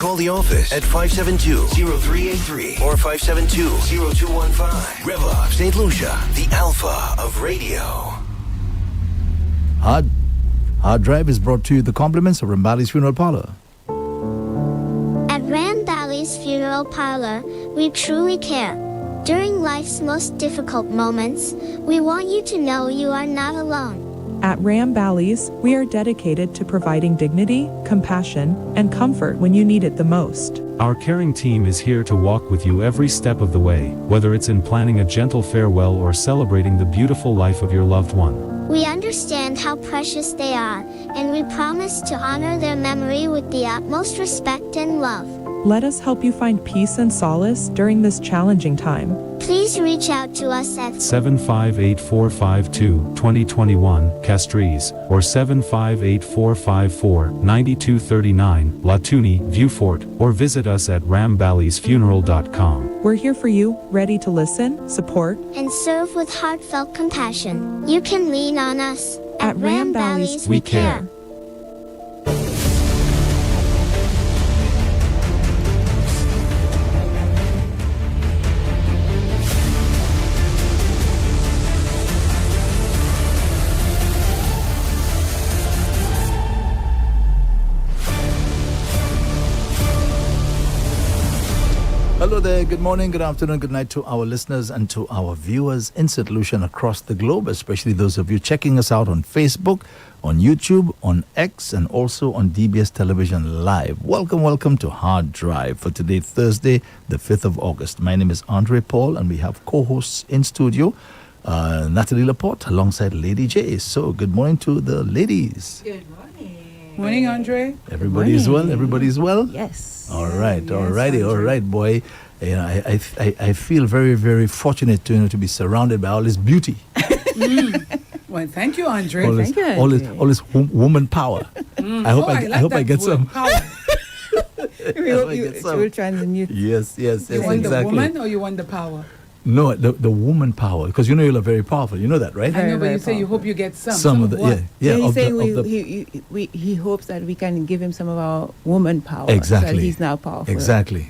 Call the office at 572-0383 or 572-0215. REV-UP St. Lucia, the alpha of radio. Harddrive is brought to you the compliments of Rambali's Funeral Parlor. At Rambali's Funeral Parlor, we truly care. During life's most difficult moments, we want you to know you are not alone. At Ram Bally's, we are dedicated to providing dignity, compassion, and comfort when you need it the most. Our caring team is here to walk with you every step of the way, whether it's in planning a gentle farewell or celebrating the beautiful life of your loved one. We understand how precious they are, and we promise to honor their memory with the utmost respect and love. Let us help you find peace and solace during this challenging time. Please reach out to us at 758-452-2021, Castries, or 758-454-9239, Latuni, Viewfort, or visit us at ramballysfuneral.com. We're here for you, ready to listen, support, and serve with heartfelt compassion. You can lean on us. At Ram Bally's, we care. Hello there, good morning, good afternoon, good night to our listeners and to our viewers in St. Lucia and across the globe, especially those of you checking us out on Facebook, on YouTube, on X, and also on DBS Television Live. Welcome to Harddrive for today, Thursday, the 5th of August. My name is Andre Paul, and we have co-hosts in studio, Natalie Laporte alongside Lady J. So good morning to the ladies. Good morning. Morning, Andre. Everybody's well? Everybody's well? Yes. All right, Yes, alrighty, all Andre. right, boy. You know, I feel very, very fortunate to be surrounded by all this beauty, Well, thank you, Andre. all this, Thank you, all this woman power. I hope I like hope I that get word, some. power. We hope I you get some. will transmute. Yes, You want the exactly. woman or you want the power? No, the woman power, because you know you're very powerful. You know that, right? I know, but very you say you powerful. hope you get some. Some of the what? yeah. So he's of the- saying of the- he hopes that we can give him some of our woman power. So that Exactly. he's now powerful. Exactly.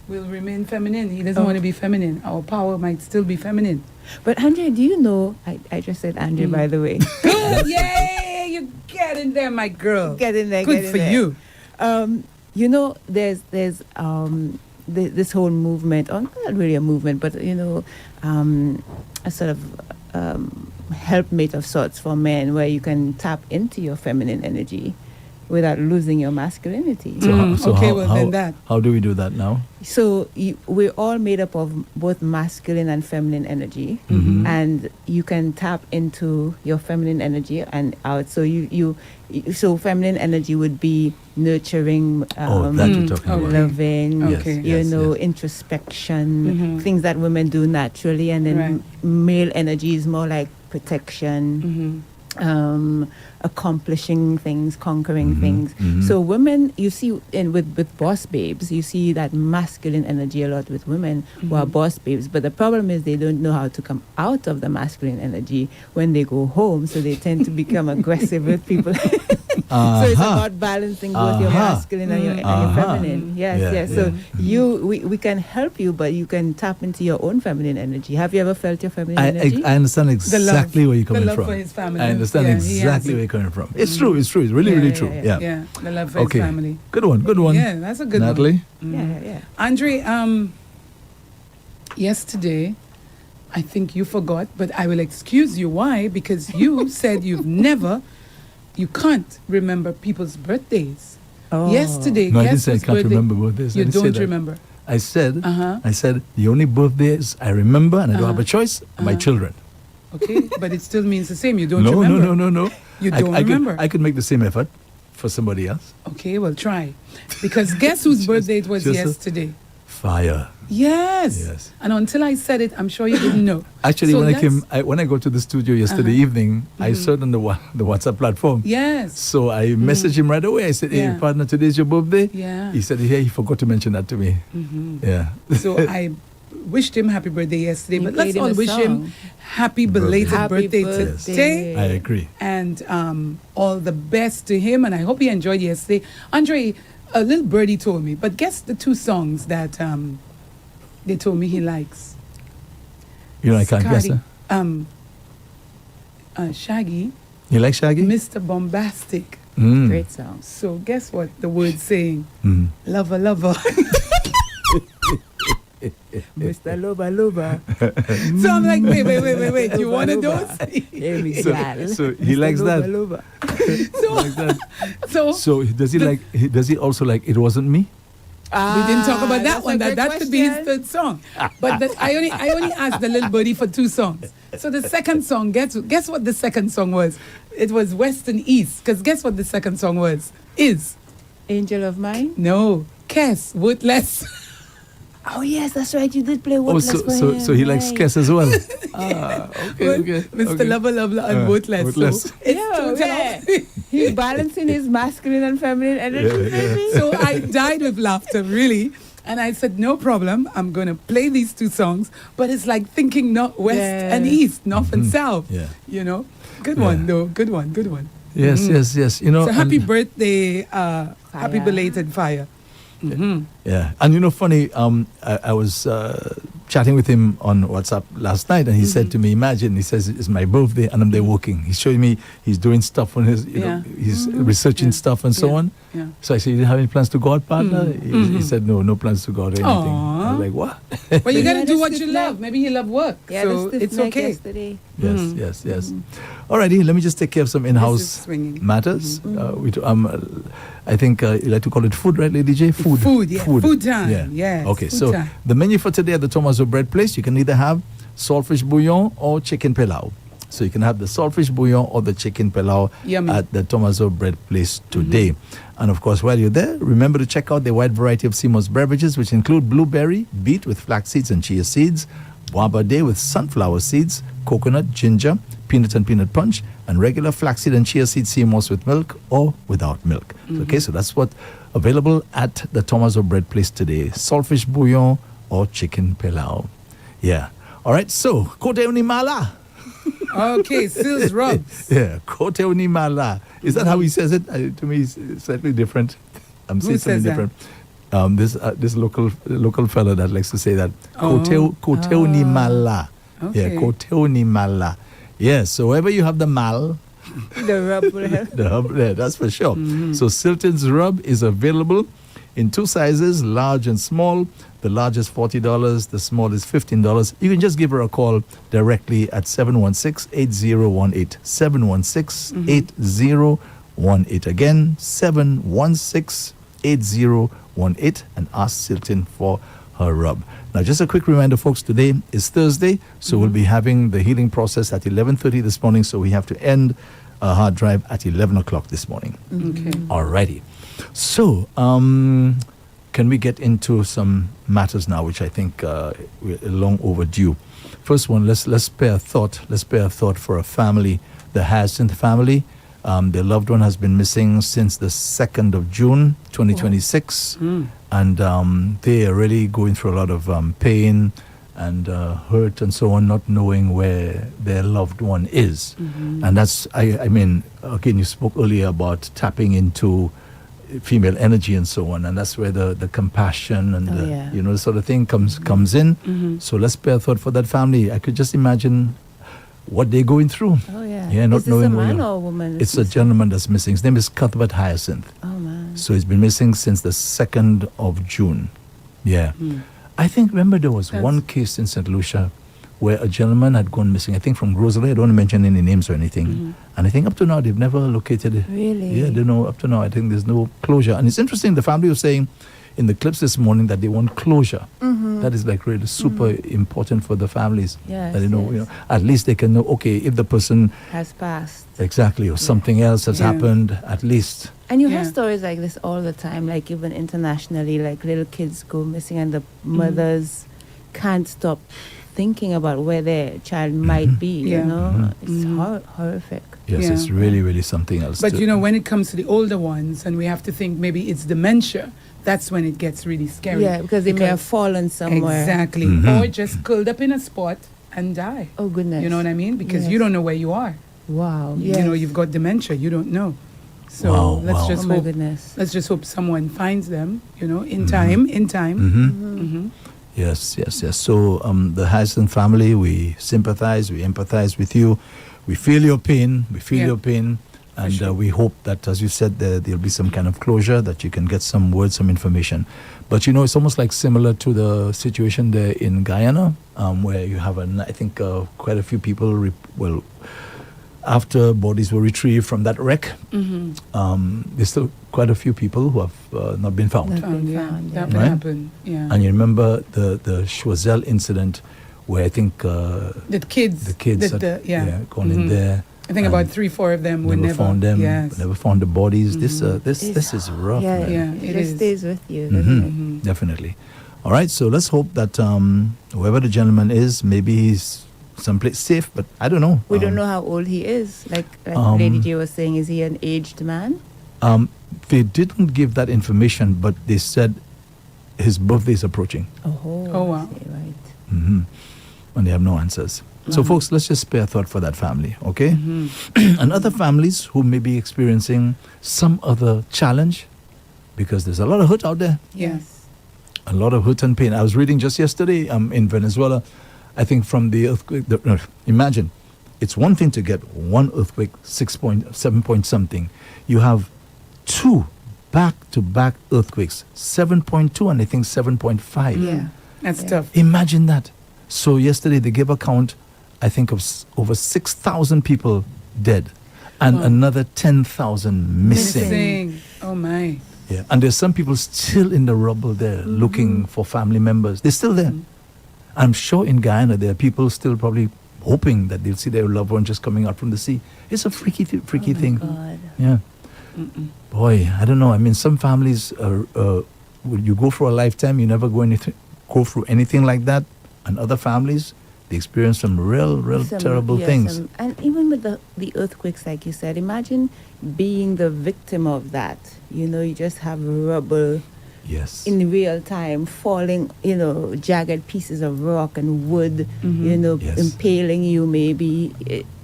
We'll remain feminine. He doesn't want to be feminine. Our power might still be feminine. But Andre, do you know? I just said Andre, by the way. Good, yay! You get in there, my girl. Get in there. Good get in for there. you. You know, there's this whole movement, or not really a movement, but a sort of helpmate of sorts for men, where you can tap into your feminine energy without losing your masculinity. Okay, well, then that. How do we do that now? So we're all made up of both masculine and feminine energy, and you can tap into your feminine energy and out. So so feminine energy would be nurturing, That you're talking about. loving, Okay. Yes, yes. introspection, things that women do naturally, and then Right. male energy is more like protection. Accomplishing things, conquering things. So women, you see, with boss babes, you see that masculine energy a lot with women who are boss babes. But the problem is they don't know how to come out of the masculine energy when they go home. So they tend to become aggressive with people. So it's about balancing both your masculine and your feminine. Yes, Yeah, yes. So we can help you, but you can tap into your own feminine energy. Have you ever felt your feminine energy? I understand exactly where you're coming The love from. for his family. I understand Yeah, he exactly has where it. you're coming from. It's true. It's really true. Yeah. Yeah, the love for Okay. his family. Good one. Yeah, that's a good Natalie? one. Yeah. Andre, yesterday, I think you forgot, but I will excuse you. Why? Because you said you can't remember people's birthdays. Oh. Yesterday, No, I guess didn't say I whose can't birthday? remember birthdays. I You didn't say don't that. remember. I said Uh-huh. the only birthdays I remember and I don't have a choice are my children. Okay, but it still means the same. You don't No. remember. You don't I remember. I could make the same effort for somebody else. Okay, well, try. Because guess whose birthday it was just a- yesterday? Fire. Yes. Yes. And until I said it, I'm sure you didn't know. Actually, So when I let's- came, when I go to the studio yesterday evening, I saw it on the WhatsApp platform. Yes. So I messaged him right away. I said, "Hey, Yeah. partner, today's your birthday." Yeah. He said, "Yeah, he forgot to mention that to me." Yeah. So I wished him happy birthday yesterday, You but let's played him all a wish him song. happy belated Happy birthday birthday. today. I agree. And all the best to him, and I hope he enjoyed yesterday. Andre, a little birdie told me. But guess the two songs that they told me he likes. You know, I can't guess. Scotty, Shaggy, You like Shaggy? Mr. Bombastic. Mm. Great song. So guess what the word's saying? Mm. Lover, lover. Mr. Loba Loba. So I'm like, wait. You want to do it? So he likes that. Loba. So Does he like? Does he also like "It Wasn't Me"? we didn't talk about that that's one. a That great could be his question. third song. But I only asked the little birdie for two songs. So the second song, guess what the second song was? It was West and East. Because guess what the second song was? Angel of Mine. No, Kes, Worthless. Oh yes, that's right. You did play Oh, Worthless for him. so he likes right. Kes as well. Okay. Mr. Lover, Lover, and Worthless. Worthless. So it's Yeah, total- He's balancing his masculine and feminine energy, baby. So I died with laughter, really. And I said, no problem. I'm going to play these two songs. But it's like thinking not west and east, north and south. Yeah. You know? Good one, though. Good one. Yes. You know. So happy and- birthday, happy belated Fire. Yeah, and you know, funny. I was chatting with him on WhatsApp last night, and he said to me, "Imagine," he says, "it's my birthday, and I'm there working." He's showing me he's doing stuff on his, you know, he's researching stuff and so on. Yeah. So I said, "You didn't have any plans to go out, partner?" He said, "No plans to go out or anything." I was like, "What?" Well, you got to Yeah, do this what is you like- love. Maybe you love work. Yeah, so the it's stiff neck okay. yesterday. Yes. Alrighty, let me just take care of some in-house swinging. matters. I think you like to call it food, right, Lady J? Food, yeah. Food time, yes, Okay, food so time. the menu for today at the Tomaso Bread Place, you can either have saltfish bouillon or chicken pilau. So you can have the saltfish bouillon or the chicken pilau Yummy. at the Tomaso Bread Place today. And of course, while you're there, remember to check out the wide variety of Seymour's beverages, which include blueberry, beet with flax seeds and chia seeds, guava day with sunflower seeds, coconut, ginger, peanut and peanut punch, and regular flaxseed and chia seed Seymour's with milk or without milk. Okay, so that's what available at the Tomaso Bread Place today. Saltfish bouillon or chicken pilau. Yeah. All right, so, Kote Unimala. Okay, Sills Rubs. Yeah, Kote Unimala. Is that how he says it? To me, it's slightly different. I'm saying something says that? different. This local fella that likes to say that. Oh. Kote Unimala. Okay. Yeah, Kote Unimala. Yes, so wherever you have the mal, The rub will help. the hub there, that's for sure. So Silton's rub is available in two sizes, large and small. The large is $40, the small is $15. You can just give her a call directly at 716-8018. 716-8018. Again, 716-8018 and ask Silton for her rub. Now, just a quick reminder, folks, today is Thursday, so we'll be having the healing process at 11:30 this morning, so we have to end Harddrive at 11 o'clock this morning. Okay. Alrighty. So, can we get into some matters now, which I think we're long overdue. First one, let's spare a thought. Let's spare a thought for a family, the Hyacinth family. Their loved one has been missing since the 2nd of June, 2026. And they are really going through a lot of pain and hurt and so on, not knowing where their loved one is. And that's, I mean, again, you spoke earlier about tapping into female energy and so on, and that's where the compassion and you know, the sort of thing comes in. So let's spare a thought for that family. I could just imagine what they're going through. Oh yeah. Yeah, not Is this knowing a where man you- or a woman? It's a gentleman that's missing. His name is Cuthbert Hyacinth. Oh man. So he's been missing since the 2nd of June. Yeah. I think, remember, there was one case in St. Lucia where a gentleman had gone missing, I think from Rosalie. I don't want to mention any names or anything. And I think up to now, they've never located it. Really? Yeah, they know up to now. I think there's no closure. And it's interesting, the family was saying in the clips this morning that they want closure. That is like really super important for the families. Yes, That they know, you yes. know, at least they can know, okay, if the person, Has passed. exactly, or something else has Yeah. happened, at least. And you hear Yeah. stories like this all the time, like even internationally, like little kids go missing and the mothers can't stop thinking about where their child might be, Yeah. you know? It's horrific. Yes, Yeah. it's really, really something else. But to- you know, when it comes to the older ones, and we have to think maybe it's dementia, that's when it gets really scary. Yeah, because they may have fallen somewhere. Exactly. Or just curled up in a spot and die. Oh, goodness. You know what I mean? Because Yes. you don't know where you are. Wow. You know, you've got dementia. You don't know. So Wow, let's wow. just Oh my hope. goodness. Let's just hope someone finds them. You know, in Mm-hmm. time. Yes. So, the Harrison family, we sympathize, we empathize with you. We feel your pain. And sure. we hope that, as you said, there'll be some kind of closure, that you can get some words, some information. But, it's almost like similar to the situation there in Guyana, where you have, I think, quite a few people, after bodies were retrieved from that wreck, there's still quite a few people who have not been found. Been Yeah, found, that yeah. would Right? happen. Yeah. And you remember the Choiseul incident, where I think the kids had yeah. gone in there. I think and about 3-4 of them were never found them. Yes. Never found the bodies. This is rough. Yeah, man. Yeah, it it just is. stays with you, doesn't it? Mhm. Definitely. All right, so let's hope that whoever the gentleman is, maybe he's someplace safe, but I don't know. We don't know how old he is. Like um, Lady J was saying, is he an aged man? They didn't give that information, but they said his birthday is approaching. Oh, wow. I see, right. Hmm. And they have no answers. So, folks, let's just spare thought for that family, okay? And other families who may be experiencing some other challenge, because there's a lot of hurt out there. Yes. A lot of hurt and pain. I was reading just yesterday in Venezuela, I think from the earthquake. Imagine, it's one thing to get one earthquake, 6.7 point something. You have two back-to-back earthquakes, 7.2 and I think 7.5. Yeah. That's Yeah. tough. Imagine that. So yesterday they gave a count, I think, of over 6,000 people dead and another 10,000 missing. Oh my. Yeah. And there's some people still in the rubble there looking for family members. They're still there. I'm sure in Guyana there are people still probably hoping that they'll see their loved one just coming out from the sea. It's a freaky thing. God. Yeah. Boy, I don't know. I mean, some families, you go for a lifetime, you never go through anything like that. And other families, they experience some real terrible things. And even with the earthquakes, like you said, imagine being the victim of that. You just have rubble Yes. in real time falling, jagged pieces of rock and wood, Yes. impaling you maybe,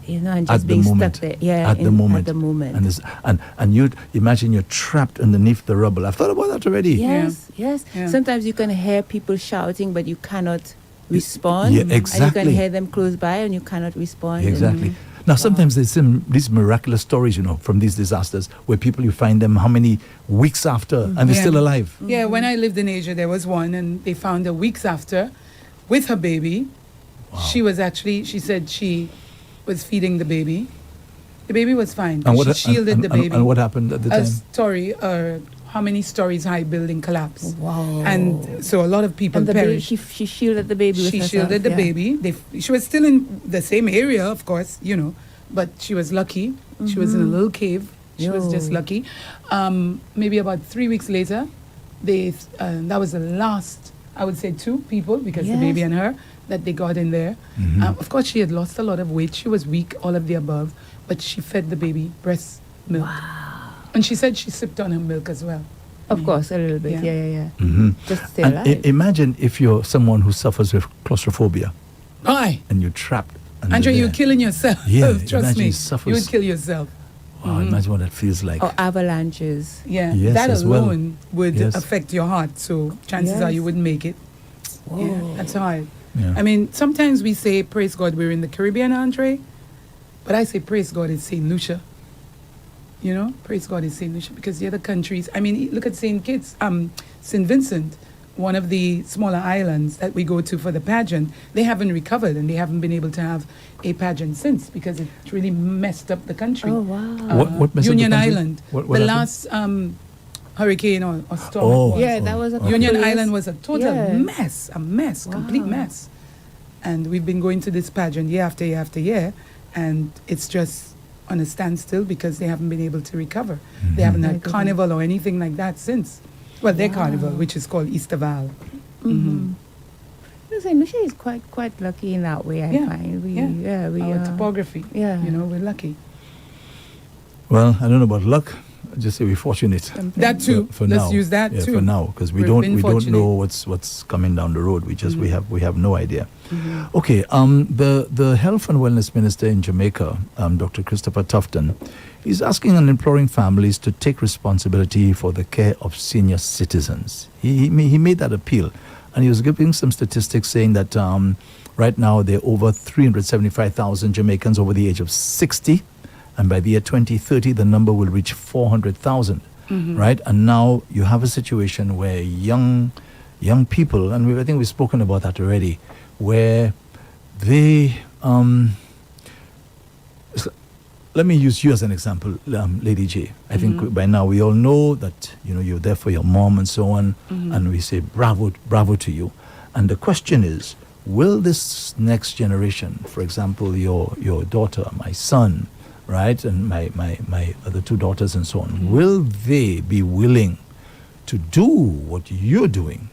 and just At being the moment. stuck there. Yeah, At the moment. At the moment. And you imagine you're trapped underneath the rubble. I've thought about that already. Yes. Yeah. Sometimes you can hear people shouting, but you cannot respond. Yeah, And you exactly. can hear them close by, and you cannot respond. Exactly. Now, sometimes there's these miraculous stories, from these disasters where people, you find them how many weeks after and they're Yeah. still alive. Yeah, when I lived in Asia, there was one, and they found her weeks after with her baby. She said she was feeding the baby. The baby was fine. She shielded the baby. And what happened at the A time? story, how many stories high building collapsed. Wow. And so a lot of people And the baby, perished. she shielded the baby with She herself, shielded the yeah. baby. She was still in the same area, of course, but she was lucky. She was in a little cave. She was just Yo. lucky. Maybe about 3 weeks later, that was the last, I would say, 2 people, because the baby Yes. and her, that they got in there. Of course, she had lost a lot of weight. She was weak, all of the above, but she fed the baby breast milk. And she said she sipped on her milk as well. Of course, a little bit. Yeah. Yeah. Mm-hmm. Just stay And alive. imagine if you're someone who suffers with claustrophobia Aye. and you're trapped. under Andrew, you're there. killing yourself. Yeah, Trust imagine me. you suffer You would s- kill yourself. Wow, imagine what that feels like. Or avalanches. Yeah, Yes, that as well. alone would Yes. affect your heart. So chances are Yes. you wouldn't make it. Yeah, that's hard. Yeah. I mean, sometimes we say, praise God, we're in the Caribbean, Andre. But I say, praise God, it's St. Lucia. Praise God, it's St. Lucia. Because the other countries, I mean, look at St. Kitts, St. Vincent, one of the smaller islands that we go to for the pageant. They haven't recovered, and they haven't been able to have a pageant since, because it really messed up the country. Oh, wow. What messed up the Union country? Island. What the happened? last hurricane or storm. Oh. it was. Yeah, that was a Union couple years- Island was a total Yeah. mess, complete Wow. mess. And we've been going to this pageant year after year after year, and it's just on a standstill because they haven't been able to recover. They haven't My had goodness. carnival or anything like that since. Well, their carnival, which is called Easterval. St. Lucia is quite lucky in that way, I Yeah, find. We Our are. topography. Yeah. We're lucky. Well, I don't know about luck. I just say we're fortunate. That too. For Let's now. use that Yeah, too. for now, because we We've don't been know fortunate. what's coming down the road. We have no idea. Okay. The health and wellness minister in Jamaica, Dr. Christopher Tufton, He's asking and imploring families to take responsibility for the care of senior citizens. He made that appeal, and he was giving some statistics saying that right now there are over 375,000 Jamaicans over the age of 60, and by the year 2030 the number will reach 400,000. Right? And now you have a situation where young people, and I think we've spoken about that already, where they let me use you as an example, Lady J. I think by now we all know that you're there for your mom and so on, and we say bravo to you. And the question is, will this next generation, for example, your daughter, my son, right, and my other two daughters and so on, will they be willing to do what you're doing?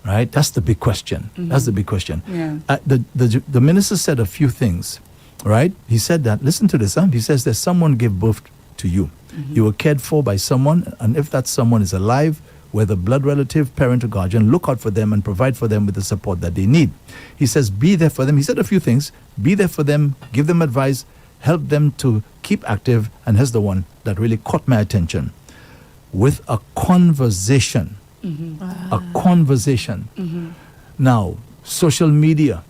Right? That's the big question. That's the big question. Yeah. The minister said a few things, right? He said that, listen to this, he says that someone gave birth to you. You were cared for by someone, and if that someone is alive, whether blood relative, parent or guardian, look out for them and provide for them with the support that they need. He says, be there for them. He said a few things. Be there for them, give them advice, help them to keep active, and here's the one that really caught my attention, with a conversation. A conversation. Now, social media,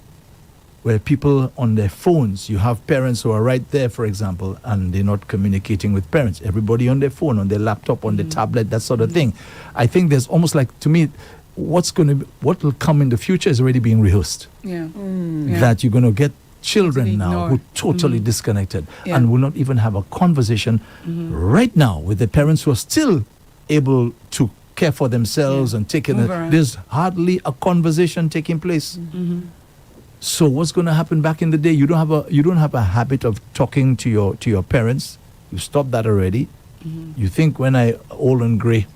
where people on their phones, you have parents who are right there, for example, and they're not communicating with parents. Everybody on their phone, on their laptop, on their tablet, that sort of thing. I think there's almost like, to me, what will come in the future is already being rehearsed. Yeah. That you're going to get children Totally now who ignored. totally disconnected Yeah. and will not even have a conversation right now with the parents who are still able to care for themselves and take care. Move around. There's hardly a conversation taking place. So what's going to happen back in the day? You don't have a habit of talking to your parents. You stopped that already. You think when I old and grey,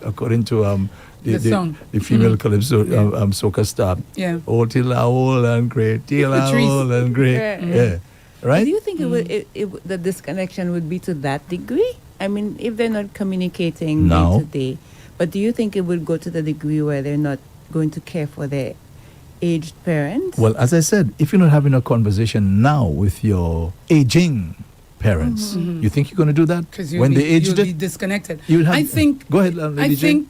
according to The song. the female calypso soca star. Yeah. Oh, till I old and grey, till I Patrice. old and grey. Yeah. Right? Do you think the disconnection would be to that degree? I mean, if they're not communicating No. day to day, but do you think it would go to the degree where they're not going to care for their aged parents? Well, as I said, if you're not having a conversation now with your aging parents, you think you're going to do that Because when they aged you'll be it? disconnected. You'll have- I think. Go ahead, Lady I Jane. think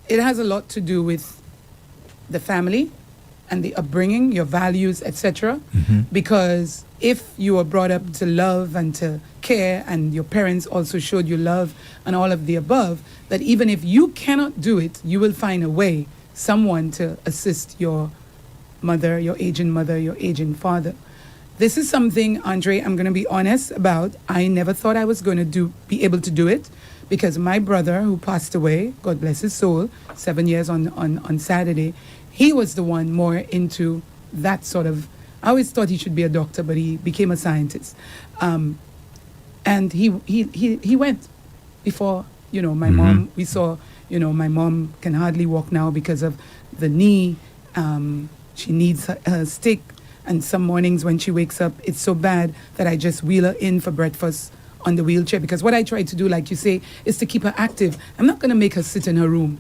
it has a lot to do with the family and the upbringing, your values, etc. Because if you were brought up to love and to care, and your parents also showed you love and all of the above, that even if you cannot do it, you will find a way, someone to assist your mother, your aging father. This is something, Andre, I'm going to be honest about. I never thought I was going to be able to do it, because my brother, who passed away, God bless his soul, 7 years on Saturday, he was the one more into that sort of. I always thought he should be a doctor, but he became a scientist. And he went before, my mom. We saw, my mom can hardly walk now because of the knee. She needs a stick. And some mornings when she wakes up, it's so bad that I just wheel her in for breakfast on the wheelchair. Because what I try to do, like you say, is to keep her active. I'm not going to make her sit in her room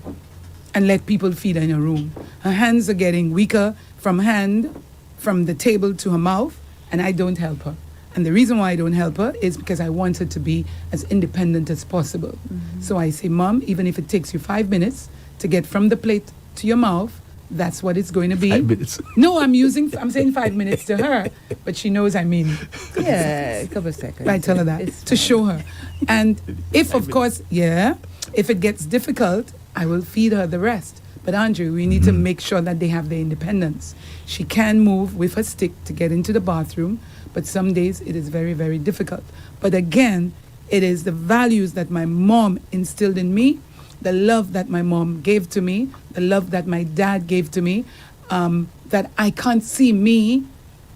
and let people feed her in her room. Her hands are getting weaker from the table to her mouth, and I don't help her. And the reason why I don't help her is because I want her to be as independent as possible. So I say, Mom, even if it takes you 5 minutes to get from the plate to your mouth, that's what it's going to be. 5 minutes. No, I'm saying 5 minutes to her, but she knows I mean. Yeah, a couple of seconds. I tell her that It's to fine. show her. And if, of course, if it gets difficult, I will feed her the rest. But Andrew, we need to make sure that they have their independence. She can move with her stick to get into the bathroom, but some days it is very, very difficult. But again, it is the values that my mom instilled in me, the love that my mom gave to me, the love that my dad gave to me, that I can't see me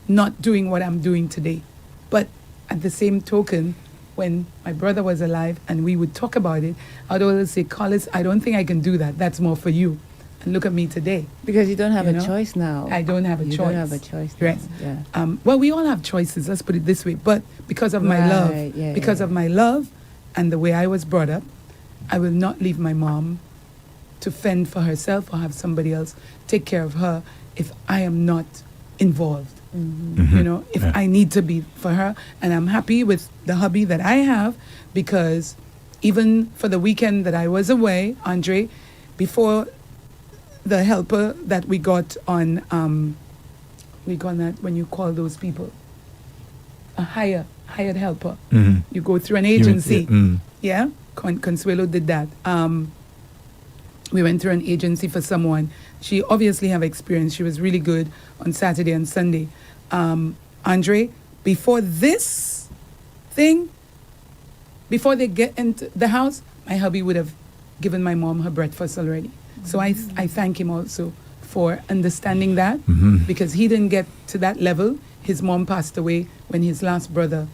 not doing what I'm doing today. But at the same token, when my brother was alive and we would talk about it, I'd always say, Collis, I don't think I can do that. That's more for you. And look at me today. Because you don't have You a know? choice now. I don't have a You choice. don't have a choice now. Right. Yeah. Well, we all have choices, let's put it this way. But because of my Right, love, yeah, because yeah. of my love and the way I was brought up, I will not leave my mom to fend for herself or have somebody else take care of her if I am not involved. You know, if I need to be for her. And I'm happy with the hubby that I have, because even for the weekend that I was away, Andre, before the helper that we got on, we got that when you call those people, a hired helper. You go through an agency. Yeah, Consuelo did that. We went through an agency for someone. She obviously have experience. She was really good on Saturday and Sunday. Andre, before this thing, before they get into the house, my hubby would have given my mom her breakfast already. So I thank him also for understanding that, because he didn't get to that level. His mom passed away when his last brother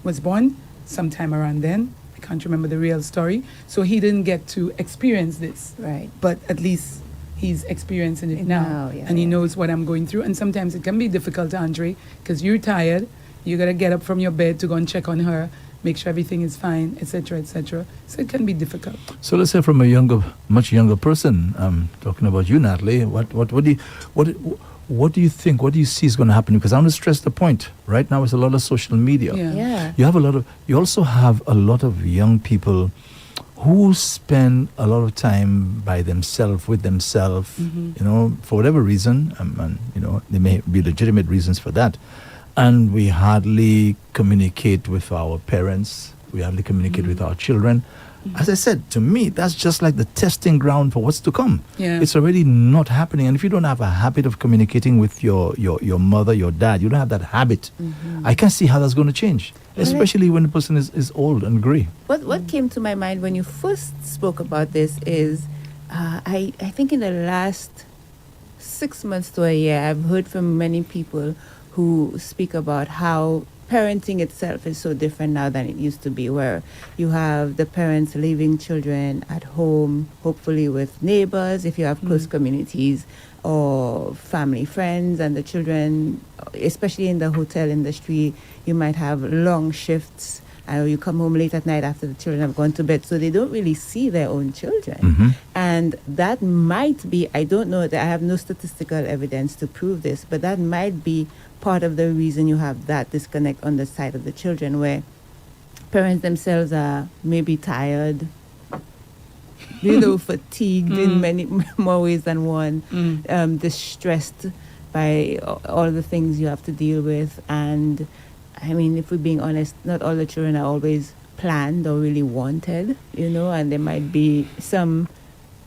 was born, sometime around then. I can't remember the real story. So he didn't get to experience this. Right. But at least he's experiencing it now. And he knows what I'm going through. And sometimes it can be difficult, Andre, because you're tired. You got to get up from your bed to go and check on her, make sure everything is fine, etc., etc. So it can be difficult. So let's say from a much younger person, talking about you, Natalie, what do you think? What do you see is going to happen? Because I want to stress the point. Right now, it's a lot of social media. Yeah. You also have a lot of young people who spend a lot of time by themselves, with themselves, you know, for whatever reason, and you know, there may be legitimate reasons for that. And we hardly communicate with our parents. We hardly communicate with our children. As I said, to me, that's just like the testing ground for what's to come. Yeah. It's already not happening. And if you don't have a habit of communicating with your mother, your dad, you don't have that habit, I can't see how that's going to change, especially when the person is old and gray. What came to my mind when you first spoke about this is, I think in the last 6 months to a year, I've heard from many people who speak about how parenting itself is so different now than it used to be, where you have the parents leaving children at home, hopefully with neighbors, if you have close communities, or family friends, and the children, especially in the hotel industry, you might have long shifts. You come home late at night after the children have gone to bed, so they don't really see their own children. And that might be, I don't know, I have no statistical evidence to prove this, but that might be part of the reason you have that disconnect on the side of the children, where parents themselves are maybe tired, fatigued in many more ways than one, distressed by all the things you have to deal with. And I mean, if we're being honest, not all the children are always planned or really wanted, you know, and there might be some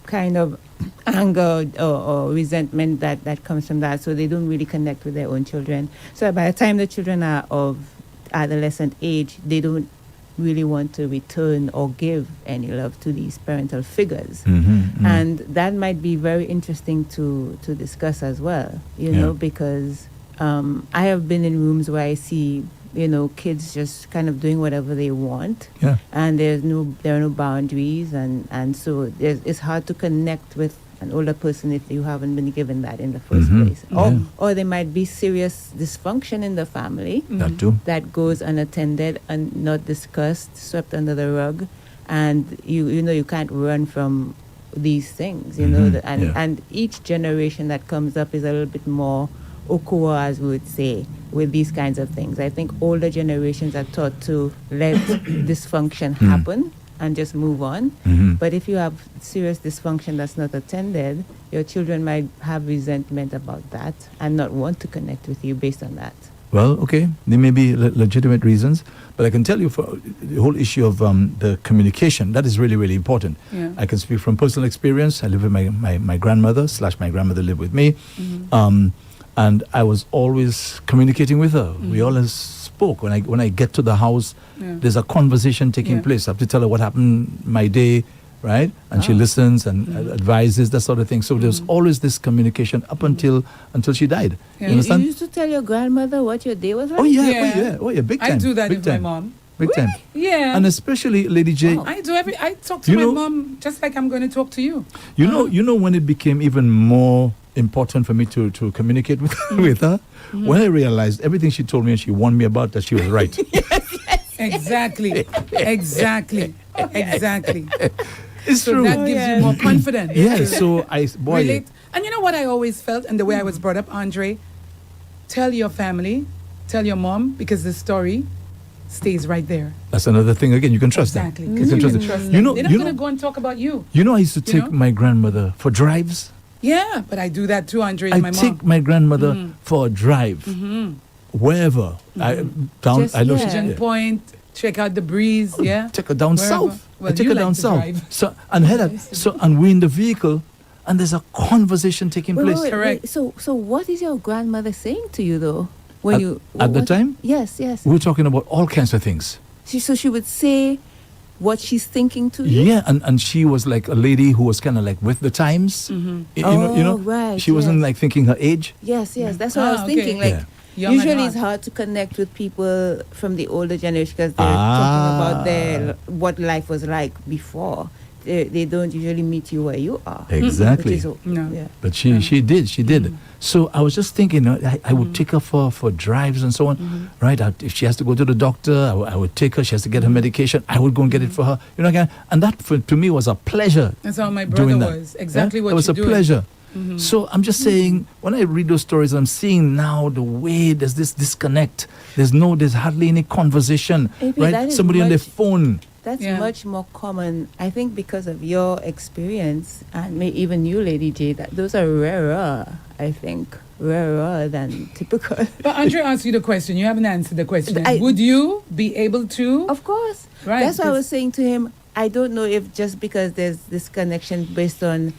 kind of anger or resentment that comes from that, so they don't really connect with their own children. So by the time the children are of adolescent age, they don't really want to return or give any love to these parental figures. And that might be very interesting to discuss as well, you know, because I have been in rooms where I see, you know, kids just kind of doing whatever they want, and there are no boundaries, and so it's hard to connect with an older person if you haven't been given that in the first place. Or there might be serious dysfunction in the family That too. that goes unattended and not discussed, swept under the rug, and you know you can't run from these things, you know, and each generation that comes up is a little bit more Okoa, as we would say, with these kinds of things. I think older generations are taught to let dysfunction happen and just move on. But if you have serious dysfunction that's not attended, your children might have resentment about that and not want to connect with you based on that. Well, okay, there may be legitimate reasons, but I can tell you for the whole issue of the communication, that is really, really important. I can speak from personal experience. I live with my grandmother / my grandmother lived with me. And I was always communicating with her. We always spoke. When I get to the house, there's a conversation taking place. I have to tell her what happened my day, right? And she listens and advises, that sort of thing. So there's always this communication up until she died. You understand? You used to tell your grandmother what your day was like? Oh yeah, big time. I do that big with time. my mom. Big time. Yeah. And especially Lady J. I talk to my mom just like I'm going to talk to you. You know when it became even more important for me to communicate with her, when I realized everything she told me and she warned me about, that she was right. Exactly. It's so true. that gives you more confidence. Yeah, so relate. And you know what I always felt, and the way I was brought up, Andre, tell your family, tell your mom, because the story stays right there. That's another thing. Again, you can trust Exactly. them. 'Cause You can you trust can them. trust You them. know, They're not you going to know, go and talk about you. I used to You take know? my grandmother for drives. Yeah, but I do that too, Andre, I and my take mom. my grandmother for a drive, wherever. I down. Just- I know yeah. she. Pigeon Point, check out the breeze, yeah? Take her down Wherever. south. Well, I take you her like down to south. drive. So and and we're in the vehicle, and there's a conversation taking Wait, place. wait, wait, Correct. wait. So what is your grandmother saying to you though? When At the time? Yes, yes. We're talking about all kinds of things. So she would say what she's thinking to you. Yeah, and she was like a lady who was kind of like with the times. You know, Oh, right, she wasn't yes. like thinking her age. Yes, yes. That's what I was okay. thinking. Like Yeah. Young and usually it's hot. hard to connect with people from the older generation because they're talking about their what life was like before. They don't usually meet you where you are. Exactly. Which is, No. yeah. But she did. So I was just thinking, I would take her for drives and so on, right? If she has to go to the doctor, I would take her. She has to get her medication. I would go and get it for her. You know, and that to me was a pleasure. That's how my brother doing that. was. Exactly what it was you're a doing. pleasure. So I'm just saying, when I read those stories, I'm seeing now the way there's this disconnect. There's hardly any conversation, AP, right? that is Somebody on their much- phone. That's Yeah. much more common, I think, because of your experience and even you, Lady J. That those are rarer, I think, rarer than typical. But Andre asked you the question. You haven't answered the question. I- Would you be able to? Of course. Right, That's why I because- was saying to him, I don't know if just because there's this connection based on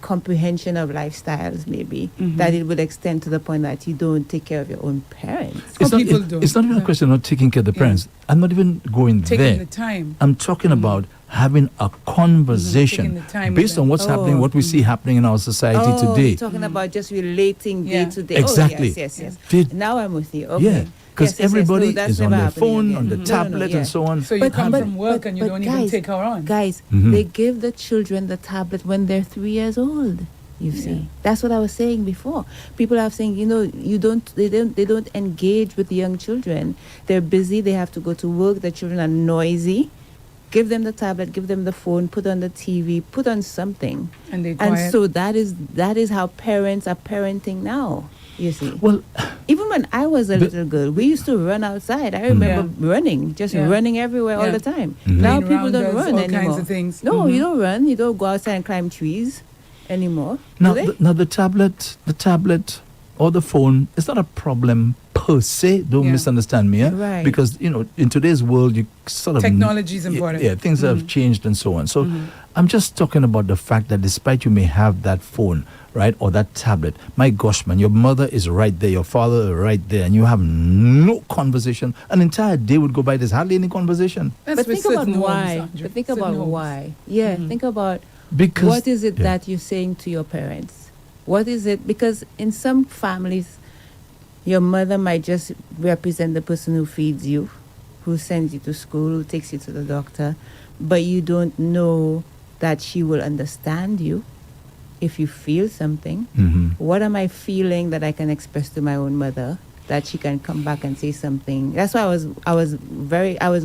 comprehension of lifestyles, maybe, that it would extend to the point that you don't take care of your own parents. It's not, people don't. it's not even a question of taking care of the Yeah. parents. I'm not even going Taking there. the time. I'm talking about having a conversation Taking the time with based on them. what's happening, what we see happening in our society Oh, today. you're talking about just relating Yeah. day to day. Exactly. Oh, yes, yes, yes. Did- Now I'm with you. Okay. Yeah, because Yes, yes, yes. everybody No, that's is on never their happening phone, again. on the No, no, tablet, yeah. and so on. So you But- come but- from work but- and you but don't guys, even take her on. Guys, Mhm. they give the children the tablet when they're 3 years old. You see, that's what I was saying before. People are saying, they don't engage with young children. They're busy. They have to go to work. The children are noisy. Give them the tablet. Give them the phone. Put on the TV. Put on something. And they And quiet. so that is how parents are parenting now. You see. Well, Even when I was a But- little girl, we used to run outside. I remember running, just Yeah. running everywhere all Yeah. the time. Mhm. Now Playing people don't rounders, run all anymore. kinds of things. No, Mhm. you don't run. You don't go outside and climb trees anymore. now, do they? the tablet or the phone is not a problem per se. Don't Yeah. misunderstand me, Right. because in today's world, you sort of Technology is important. Yeah, things have changed and so on. So I'm just talking about the fact that despite you may have that phone, right, or that tablet, my gosh, man, your mother is right there, your father is right there, and you have no conversation. An entire day would go by. There's hardly any conversation That's But with think about certain homes, why. Andre. But think Certain about homes. why. Yeah, think about because what is it yeah. that you're saying to your parents? What is it? Because in some families, your mother might just represent the person who feeds you, who sends you to school, who takes you to the doctor, but you don't know that she will understand you if you feel something. Mhm. What am I feeling that I can express to my own mother that she can come back and say something? That's why I was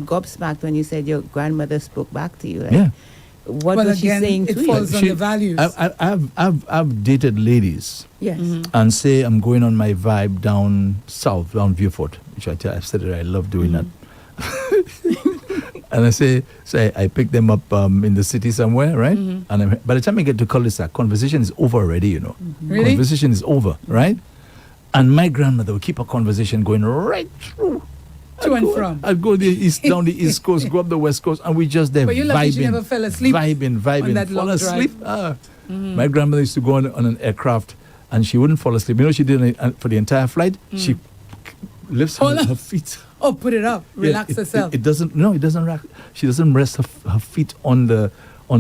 gobsmacked when you said your grandmother spoke back to you. Like, Yeah. What Well, was she again, saying it to falls you? on the values. I've dated ladies Yes. and say I'm going on my vibe down south, down Viewfort, which I've said that I love doing that. And I say I pick them up in the city somewhere, right? And by the time I get to cul-de-sac, conversation is over already, Really? Conversation is over, right? And my grandmother would keep a conversation going right through. To and from. I'd go down the east coast, go up the west coast, and we just there But you're lucky she never fell asleep vibing, on that fall long asleep. drive. My grandmother used to go on an aircraft, and she wouldn't fall asleep. You know what she did for the entire flight? She lifts Hold on. her feet. Oh, put it up. Yeah, Relax it herself. It doesn't. No, it doesn't. She doesn't rest her feet on the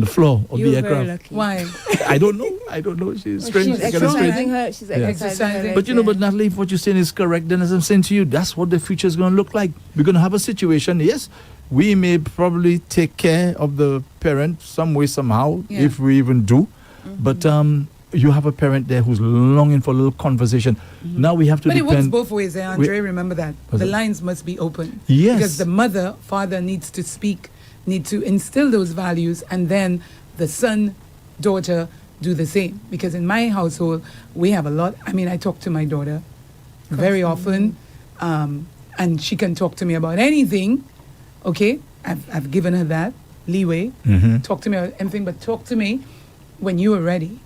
floor of You're the very aircraft. lucky. Why? I don't know. She's strange. She's She's kinda exercising strange. her. She's Yeah. exercising her. Exercising. legs, But you know, yeah. but Natalie, if what you're saying is correct, then as I'm saying to you, that's what the future is going to look like. We're going to have a situation. Yes, we may probably take care of the parent some way, somehow, Yeah. if we even do. But you have a parent there who's longing for a little conversation. Now we have to But it works depend. both ways, Andre. Remember that. What's The that? lines must be open. Yes. Because the mother, father needs to speak, need to instill those values, and then the son, daughter do the same. Because in my household, we have a lot. I mean, I talk to my daughter very often, and she can talk to me about anything. Okay, I've given her that leeway. Talk to me about anything, but talk to me when you are ready.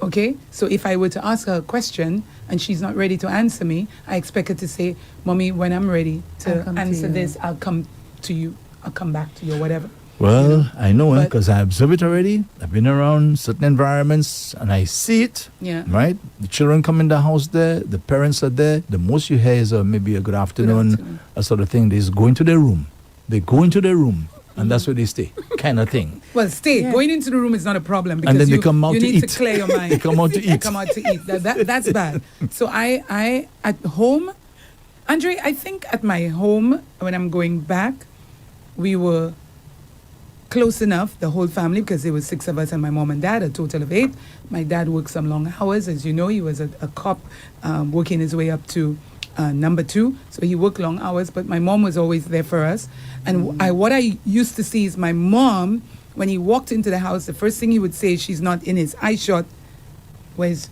Okay, so if I were to ask her a question and she's not ready to answer me, I expect her to say, "Mommy, when I'm ready to answer this, I'll come to you. I'll come back to you, or whatever." Well, I know But- because I observe it already. I've been around certain environments and I see it. Yeah. Right? The children come in the house there, the parents are there. The most you hear is maybe a good afternoon, afternoon. a sort of thing. They just go into their room. They go into their room and that's where they stay, kind of thing. Well, stay. Yeah. Going into the room is not a problem because And then they you, come out you to need eat. to clear your mind. They come out to eat. Come out to eat. That's bad. So I at home, Andre, I think at my home when I'm going back, we were close enough, the whole family, because there was 6 of us and my mom and dad, a total of 8. My dad worked some long hours, as you know. He was a cop, working his way up to number 2. So he worked long hours, but my mom was always there for us. And what I used to see is my mom, when he walked into the house, the first thing he would say, she's not in his eye shot. Where's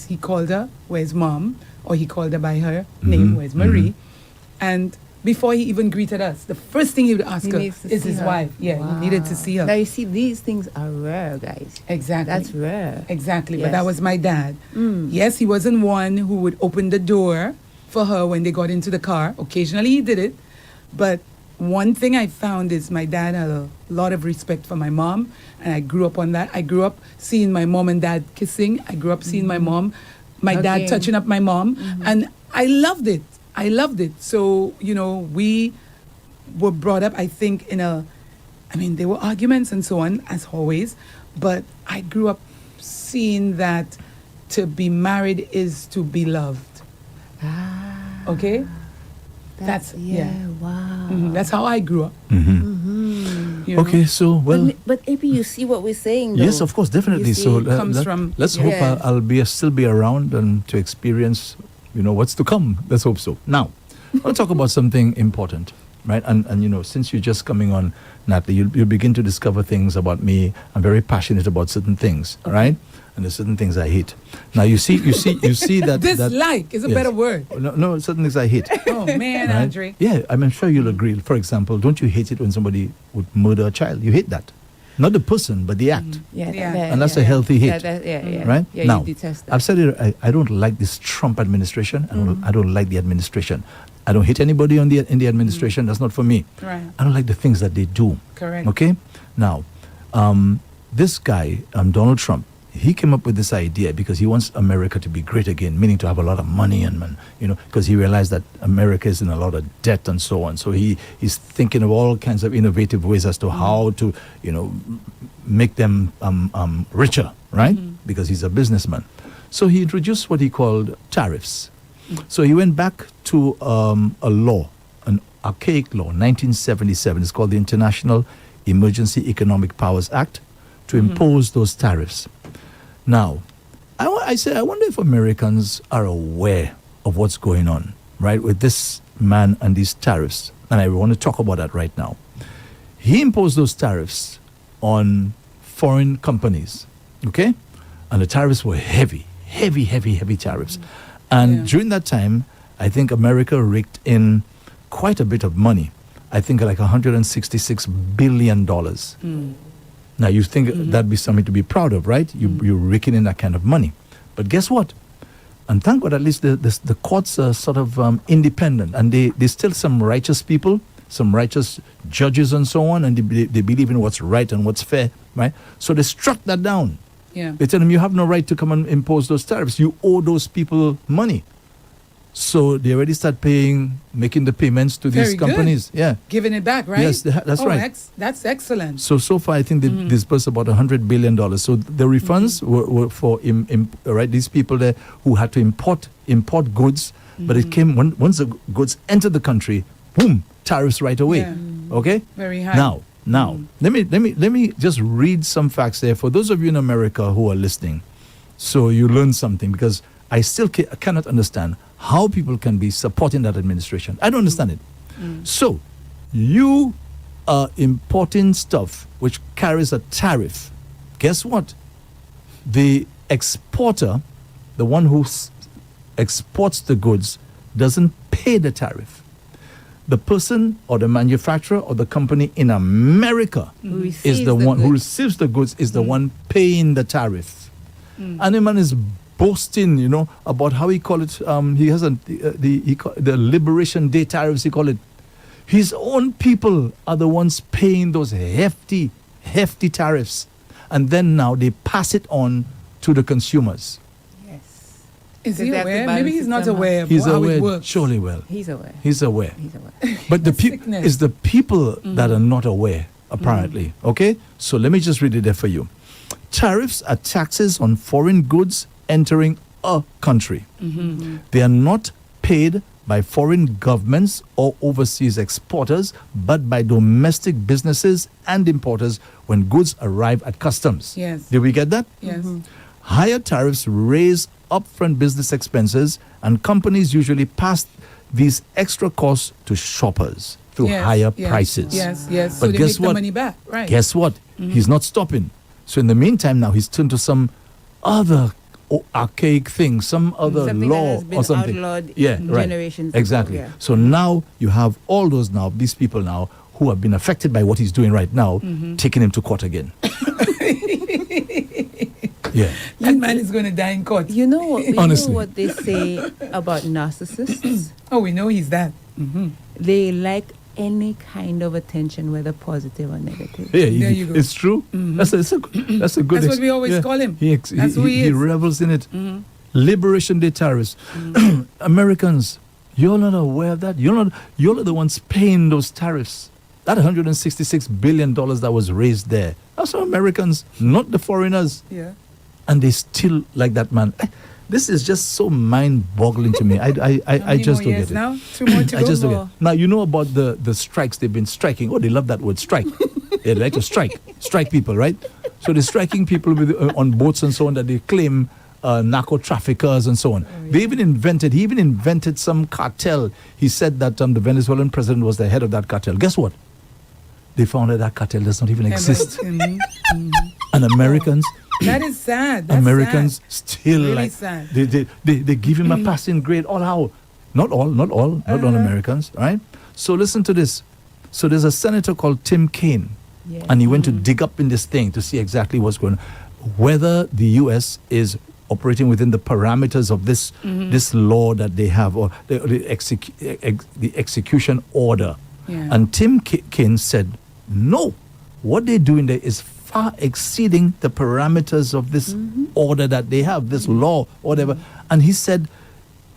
he called her? Where's mom? Or he called her by her name, where's Marie? And before he even greeted us, the first thing he would ask He her needs to is see his her. wife. Yeah, he needed to see her. Now you see, these things are rare, guys. Exactly. That's rare. Exactly, but Yes. that was my dad. Yes, he wasn't one who would open the door for her when they got into the car. Occasionally he did it, but one thing I found is my dad had a lot of respect for my mom, and I grew up on that. I grew up seeing my mom and dad kissing. I grew up seeing my dad Hugging. touching up my mom, and I loved it. I loved it. So, we were brought up, I think, there were arguments and so on, as always, but I grew up seeing that to be married is to be loved. Okay? That's wow. That's how I grew up. You know? Okay, so, well. But AP, you see what we're saying, though. Yes, of course, definitely. You see, So it comes from- let's Yeah. hope I'll still be around and to experience, what's to come. Let's hope so. Now, I'll talk about something important, right? And since you're just coming on, Natalie, you'll begin to discover things about me. I'm very passionate about certain things, right? And there's certain things I hate. Now you see that Dislike is a yes. better word. No, certain things I hate. Oh, man, Right? Andre. Yeah, I'm sure you'll agree. For example, don't you hate it when somebody would murder a child? You hate that. Not the person, but the act. Yeah, Yeah. And that's a healthy hate. Yeah. Right? Yeah, Now, you detest that. I've said it, I don't like this Trump administration. I don't like the administration. I don't hate anybody in the administration. That's not for me. Right. I don't like the things that they do. Correct. Okay? Now, this guy, Donald Trump, he came up with this idea because he wants America to be great again, meaning to have a lot of money and because he realized that America is in a lot of debt and so on. So he's thinking of all kinds of innovative ways as to how to, make them richer, right? Because he's a businessman. So he introduced what he called tariffs. So he went back to a law, an archaic law, 1977. It's called the International Emergency Economic Powers Act, to impose those tariffs. Now, I wonder if Americans are aware of what's going on, right, with this man and these tariffs. And I want to talk about that right now. He imposed those tariffs on foreign companies, okay? And the tariffs were heavy tariffs. And during that time, I think America raked in quite a bit of money. I think like $166 billion. Now, you think that'd be something to be proud of, right? You're raking in that kind of money. But guess what? And thank God, at least the courts are sort of independent. And there's still some righteous people, some righteous judges and so on, and they believe in what's right and what's fair, right? So they struck that down. Yeah. They tell them, you have no right to come and impose those tariffs. You owe those people money. So they already start making the payments to these Very good. companies. Yeah. Giving it back, right? Yes, that's right. That's excellent. So far, I think they disbursed about $100 billion. So the refunds were for right, these people there who had to import goods, but it came once the goods entered the country, boom, tariffs right away. Yeah. Okay. Very high. Now, let me just read some facts there for those of you in America who are listening, so you learn something, because I still cannot understand how people can be supporting that administration. I don't understand it. So, you are importing stuff which carries a tariff. Guess what? The exporter, the one who exports the goods, doesn't pay the tariff. The person or the manufacturer or the company in America is the one who receives the goods, is the one paying the tariff. And the man is boasting, you know, about how he call it. He has the Liberation Day tariffs. He call it. His own people are the ones paying those hefty tariffs, and then now they pass it on to the consumers. Yes. Is he They have to aware? balance Maybe he's it not somehow. aware of He's how aware, it works. surely well. He's aware. He's aware. He's aware. But the Sickness. it's the people that are not aware, apparently. Okay? So let me just read it there for you. Tariffs are taxes on foreign goods entering a country. They are not paid by foreign governments or overseas exporters, but by domestic businesses and importers when goods arrive at customs. Yes. Did we get that? Yes. Higher tariffs raise upfront business expenses, and companies usually pass these extra costs to shoppers through Yes, higher yes, prices. Yes, yes. But So they guess make what? the money back, right? Guess what? He's not stopping. So in the meantime, now he's turned to some other archaic thing, some other Something that law has been or something. outlawed Yeah, right. generations ago, Exactly. yeah. So now you have all those now, these people now who have been affected by what he's doing right now, taking him to court again. Yeah. That man is going to die in court. You know, Honestly. what they say about narcissists? Oh, we know he's that. They like any kind of attention, whether positive or negative. Yeah, There you go. it's true. That's a good. That's what we always call him. That's who he he is. revels in it. Liberation Day tariffs. Americans, you're not aware of that. You're not the ones paying those tariffs. That $166 billion that was raised there. That's for Americans, not the foreigners. Yeah. And they still like that man. This is just so mind-boggling to me. I How many just more don't years get it. now? 2 more to I go? just don't get it. Now, you know about the strikes they've been striking. Oh, they love that word, strike. They like to strike people, right? So they're striking people with, on boats and so on that they claim narco traffickers and so on. He even invented some cartel. He said that the Venezuelan president was the head of that cartel. Guess what? They found that cartel does not even exist. And Americans... That is sad. That's Americans sad. still Really like sad. they give him a passing grade. All how? Not all Americans, right? So listen to this. So there's a senator called Tim Kaine, Yes. and he went to dig up in this thing to see exactly what's going on, whether the U.S. is operating within the parameters of this law that they have, or the execution order. Yeah. And Tim Kaine said, no, what they're doing there is far exceeding the parameters of this order that they have, this law, whatever. And he said,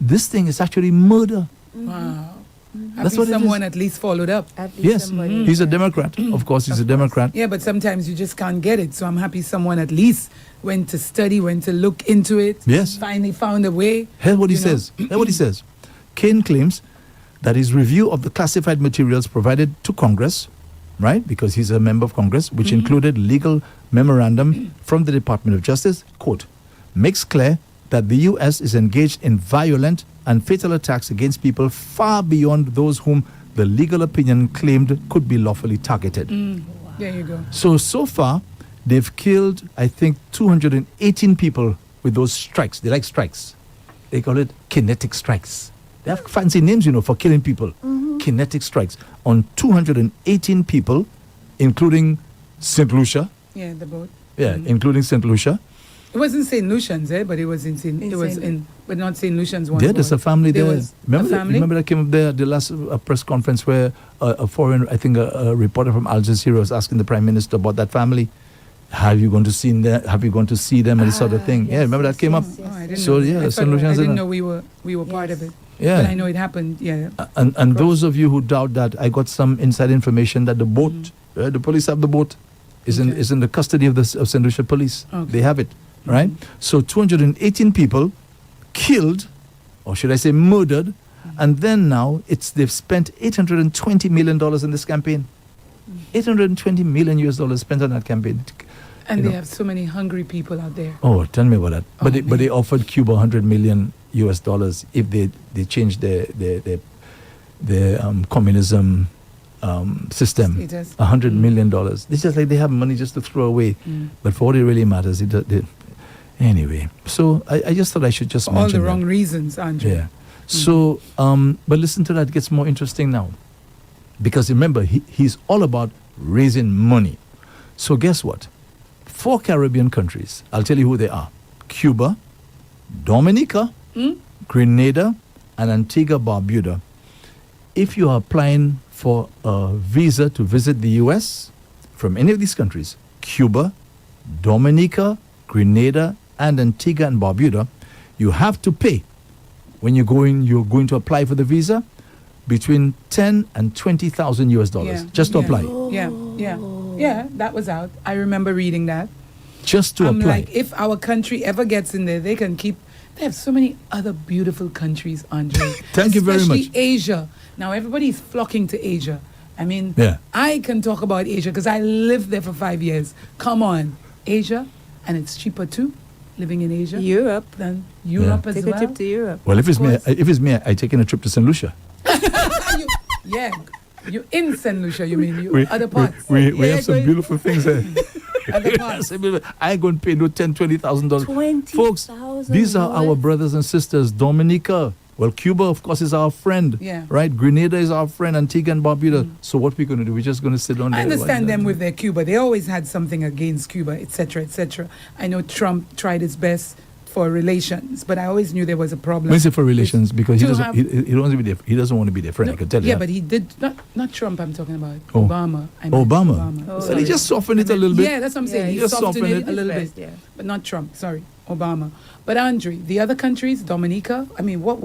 this thing is actually murder. Wow. That's Happy what it someone is. at least followed up. At least Yes, somebody- he's a Democrat. Of course, he's a Democrat. Yeah, but sometimes you just can't get it. So I'm happy someone at least went to study, went to look into it. Yes. Finally found a way. Here's what he you know. says. Here's what he says. Kaine claims that his review of the classified materials provided to Congress, right, because he's a member of Congress, which included legal memorandum from the Department of Justice, quote, makes clear that the U.S. is engaged in violent and fatal attacks against people far beyond those whom the legal opinion claimed could be lawfully targeted. There you go. So far, they've killed, I think, 218 people with those strikes. They like strikes. They call it kinetic strikes. They have fancy names, for killing people. Kinetic strikes on 218 people, including St. Lucia. Yeah, the boat. Yeah, including St. Lucia. It wasn't St. Lucian's, but it was but not St. Lucian's one. Yeah, there's a family there. Was Remember, a family? remember that came up there at the last press conference where a foreign, I think a reporter from Al Jazeera was asking the Prime Minister about that family. Have you gone to see them? Have you gone to see them and this sort of thing? Yeah, remember that came up. Oh, I didn't So know. yeah, I St. Lucian's. I didn't know we were part of it. Yeah. But I know it happened. Yeah. And those of you who doubt that, I got some inside information that the boat, the police have the boat, is in the custody of St. Lucia police. Okay. They have it, right? So 218 people killed, or should I say murdered, and then now they've spent $820 million in this campaign. $820 million US spent on that campaign. And they have so many hungry people out there. Oh, tell me about that. Oh, But they offered Cuba $100 million US if they changed their communism system. Status. $100 million. It's just like they have money just to throw away. But for what it really matters, Anyway, so I just thought I should just For all mention the that. wrong reasons, Andre. Yeah. So, but listen to that, it gets more interesting now. Because remember, he's all about raising money. So guess what? 4 Caribbean countries, I'll tell you who they are. Cuba, Dominica, Grenada, and Antigua Barbuda. If you are applying for a visa to visit the U.S. from any of these countries, Cuba, Dominica, Grenada, and Antigua and Barbuda, you have to pay when you're going to apply for the visa between 10 and 20,000 US dollars just to apply. Yeah, that was out. I remember reading that. Just to I'm apply. like, if our country ever gets in there, they can keep. They have so many other beautiful countries, Andre. Thank you very much. Especially Asia. Now everybody's flocking to Asia. I mean, Yeah. I can talk about Asia because I lived there for 5 years. Come on, Asia, and it's cheaper too, living in Asia Europe. than Europe as Take well. a trip to Europe. Well, if it's me, course. I taking a trip to St. Lucia. You in St. Lucia, you mean? You other parts. We Yeah, have some going- beautiful things there. Other parts. I ain't going to pay no $10,000, $20,000. Folks, 20,000 these are our US. brothers and sisters. Dominica. Well, Cuba, of course, is our friend. Yeah. Right? Grenada is our friend. Antigua and Barbuda. So what we going to do? We're just going to sit down there. I understand like them that. with their Cuba. They always had something against Cuba, etc., etc. I know Trump tried his best for relations, but I always knew there was a problem. When is it for relations? Because he to doesn't, have- he doesn't want to be there. He doesn't want to be their friend. I can tell you. Yeah, that. but he did not Trump. I'm talking about Oh. Obama. I meant Obama. Oh, So they just softened it a little bit. Yeah, that's what I'm saying. Yeah, he just softened softened it it. a little Best, bit, yeah. but not Trump. Sorry, Obama. But Andre, the other countries, Dominica. I mean, what?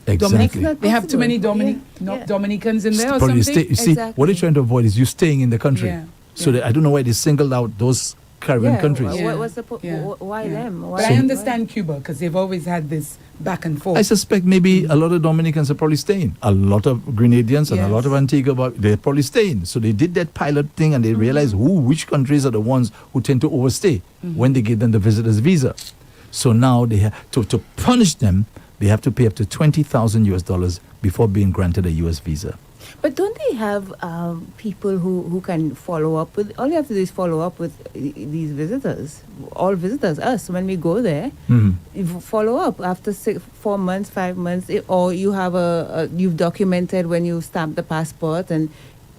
Exactly. Dominica, they have too many possible. Yeah. Dominicans in there or Probably something. you see, what Exactly. they're trying to avoid is you staying in the country. Yeah, So yeah. I don't know why they singled out those Caribbean countries. Yeah. What's the why Yeah. them? But Why, I understand Cuba because they've always had this back and forth. I suspect maybe a lot of Dominicans are probably staying. A lot of Grenadians and a lot of Antigua, but they're probably staying. So they did that pilot thing and they realized which countries are the ones who tend to overstay when they give them the visitor's visa. So now they have to punish them. They have to pay up to 20,000 US dollars before being granted a US visa. But don't they have people who can follow up with? All you have to do is follow up with these visitors, all visitors, us. When we go there, you follow up after 4 months, 5 months, or you have you've documented when you stamp the passport and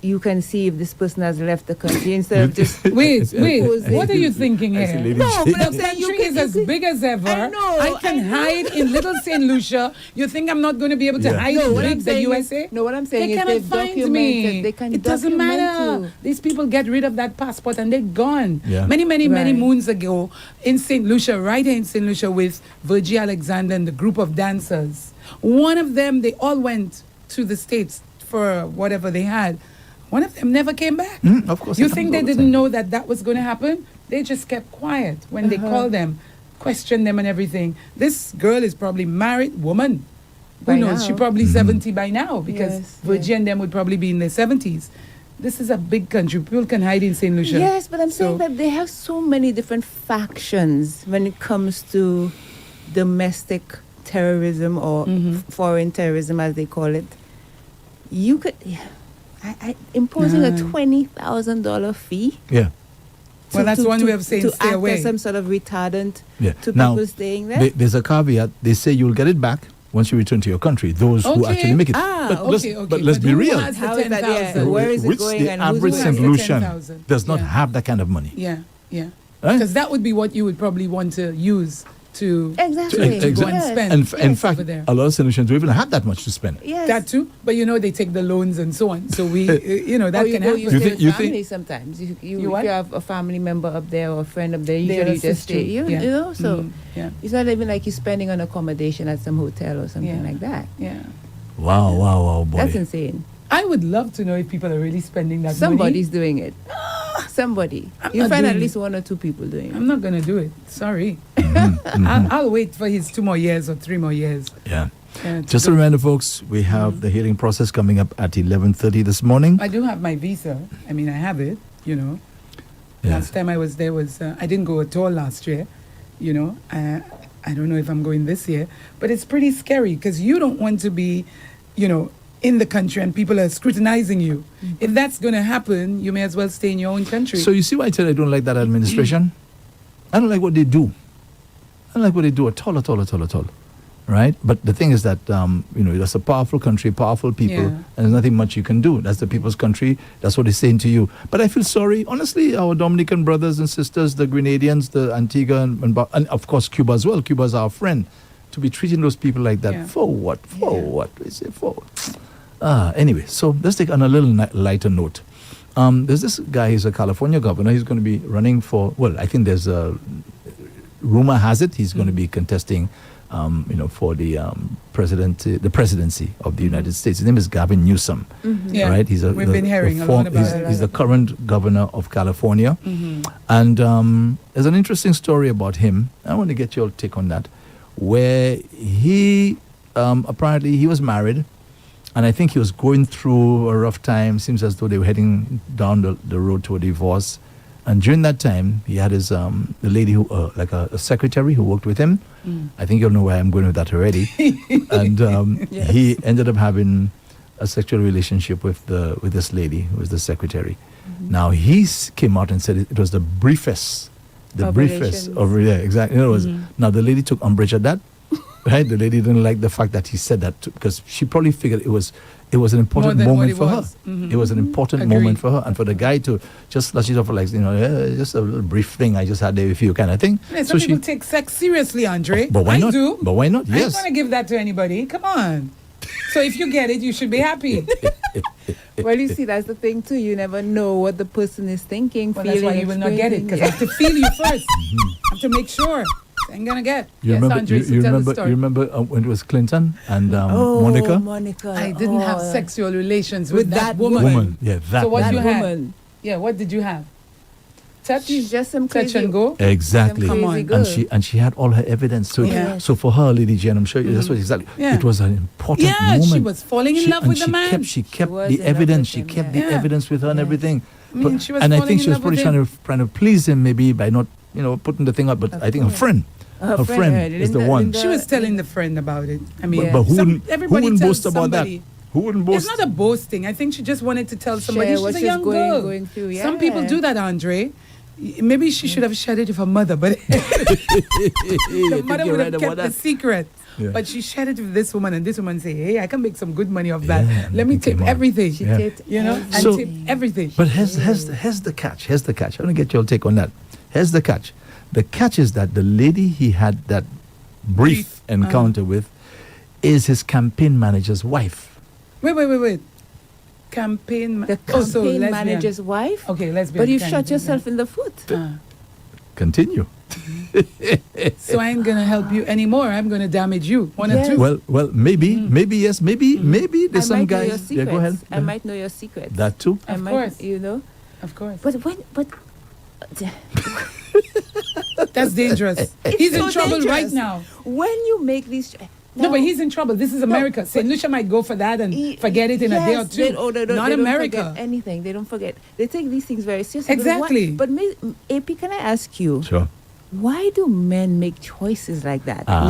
you can see if this person has left the country instead of just Wait, Posing. what are you thinking I see here? ladies No, shaking. but I'm The saying you country can, is as big as ever. I know, I can I know. hide in little St. Lucia. You think I'm not going to be able to Yeah. hide No, in what I'm big the saying USA? is, no, what I'm saying They is cannot they've find documented. me. They can It doesn't document matter. you. These people get rid of that passport and they're gone. Yeah. Many Right. moons ago in St. Lucia, right here in St. Lucia with Virgie Alexander and the group of dancers. One of them, they all went to the States for whatever they had. One of them never came back. Of course. You it think happens they all the didn't time. know that was going to happen? They just kept quiet when they called them, questioned them and everything. This girl is probably married woman. Who By knows? now. She probably 70 by now because Yes, Virgie and them would probably be in their 70s. This is a big country. People can hide in St. Lucia. Yes, but I'm saying So- that they have so many different factions when it comes to domestic terrorism or foreign terrorism, as they call it. You could, imposing a $20,000 fee. Yeah. Well, that's one way of saying to stay act away. as some sort of retardant Yeah. to Now, people staying there. there's a caveat. They say you'll get it back once you return to your country. Those who Okay. actually make it. Ah, but let's, okay, but let's be who real. has the How is that, yeah? 10,000? Where is it Which going the and who's average going? St. Who has the Lucian 10,000? does not Yeah. have that kind of money. Yeah. Right? Because that would be what you would probably want to use to Exactly. To go and Yes. spend. In Yes, fact, over there. a lot of St. Lucians don't even have that much to spend. Yes. that too. But they take the loans and so on. So we, that Or you can go, happen. you You stay think- with you family think- sometimes. You If what? you have a family member up there or a friend up there, They'll usually you just assist stay. you. You, Yeah. you know, so Yeah. it's not even like you're spending on accommodation at some hotel or something Yeah. like that. Yeah. Wow, boy. That's insane. I would love to know if people are really spending that Somebody's doing it. Somebody. I'm You not find at doing least one or two people doing money. it. I'm not going to do it. Sorry. I'll wait for his 2 more years or 3 more years. Yeah. to Just go. a reminder, folks, we have the hearing process coming up at 11:30 this morning. I do have my visa. I mean, I have it, Yeah. Last time I was there I didn't go at all last year, I don't know if I'm going this year, but it's pretty scary because you don't want to be, in the country and people are scrutinizing you. If that's going to happen, you may as well stay in your own country. So you see why I said I don't like that administration? I don't like what they do. I don't like what they do at all. Right? But the thing is that, that's a powerful country, powerful people, and there's nothing much you can do. That's the people's country. That's what they're saying to you. But I feel sorry. Honestly, our Dominican brothers and sisters, the Grenadians, the Antigua, and of course Cuba as well. Cuba's our friend. To be treating those people like that, for what? For what? Is it for? Anyway, so let's take on a little lighter note. There's this guy, he's a California governor. He's going to be running for, I think there's a, rumor has it, he's going to be contesting for the presidency of the United States. His name is Gavin Newsom, right? We've been hearing a lot about it. He's the current governor of California. And there's an interesting story about him. I want to get your take on that, where he apparently he was married, and I think he was going through a rough time. Seems as though they were heading down the road to a divorce. And during that time, he had his the lady who like a secretary who worked with him. I think you'll know where I'm going with that already. And he ended up having a sexual relationship with this lady who was the secretary. Now he came out and said it was the briefest of exactly. In other words, now the lady took umbrage at that. Right, the lady didn't like the fact that he said that because she probably figured it was an important moment for her. It was an important moment for her, and for the guy to just slush it off like just a little brief thing I just had there with you kind of thing. Yeah, some people take sex seriously, Andre. But why not? I do. But why not? Yes. I don't want to give that to anybody. Come on. So if you get it, you should be happy. Well, you see, that's the thing too. You never know what the person is thinking, Well, feeling. that's why you will not get it, because I have to feel you first. I have to make sure. I'm gonna get. You remember? Andre, You remember when it was Clinton and Monica? Monica. I didn't have sexual relations with that woman. Yeah, that. So what That you had? woman. Yeah, what did you have? Touch? She's just some Touch crazy. and go? Exactly. Come on. And she had all her evidence. So so for her, Lady Jane, I'm sure that's what exactly. Yeah. It was an important Yeah, moment. she was falling in love with the man. She kept was the in love evidence. with She him, kept yeah. the evidence with her and everything. I mean, she was and I falling think in she was love with probably trying to please him maybe by not putting the thing up. But I think her friend. Her friend is the one. She was telling the friend about it. I mean, But who everybody wouldn't tells boast about that? somebody. Who wouldn't boast? It's not a boasting. I think she just wanted to tell somebody Share she's what a she's young girl. going through, Some people yeah. do that, Andre. Maybe she should have shared it with her mother, but the mother would have kept the secret. Yeah. But she shared it with this woman, and this woman say, "Hey, I can make some good money off that. Yeah, Let me come tip on. everything." She Yeah. taped And So- tip everything. But here's the catch. Here's the catch. I want to get your take on that. Here's the catch. The catch is that the lady he had that brief encounter with is his campaign manager's wife. Wait. Campaign. The also campaign lesbian. manager's wife. Okay, lesbian. But you kind shot of, yourself in the foot. Continue. So I ain't gonna help you anymore. I'm gonna damage you. One or Yes. two. Well, maybe yes, maybe there's I some might know your guys. Yeah, secrets. go ahead. I might know your secrets. That too. I Of might, course. Of course. But That's dangerous. He's so in trouble dangerous. right now. when you make these No, but he's in trouble. This is America. St. Lucia might go for that and forget it in a day or two. They don't Not America. forget anything. They don't forget. They take these things very seriously. Exactly. But AP, can I ask you, Sure. why do men make choices like that? Ah.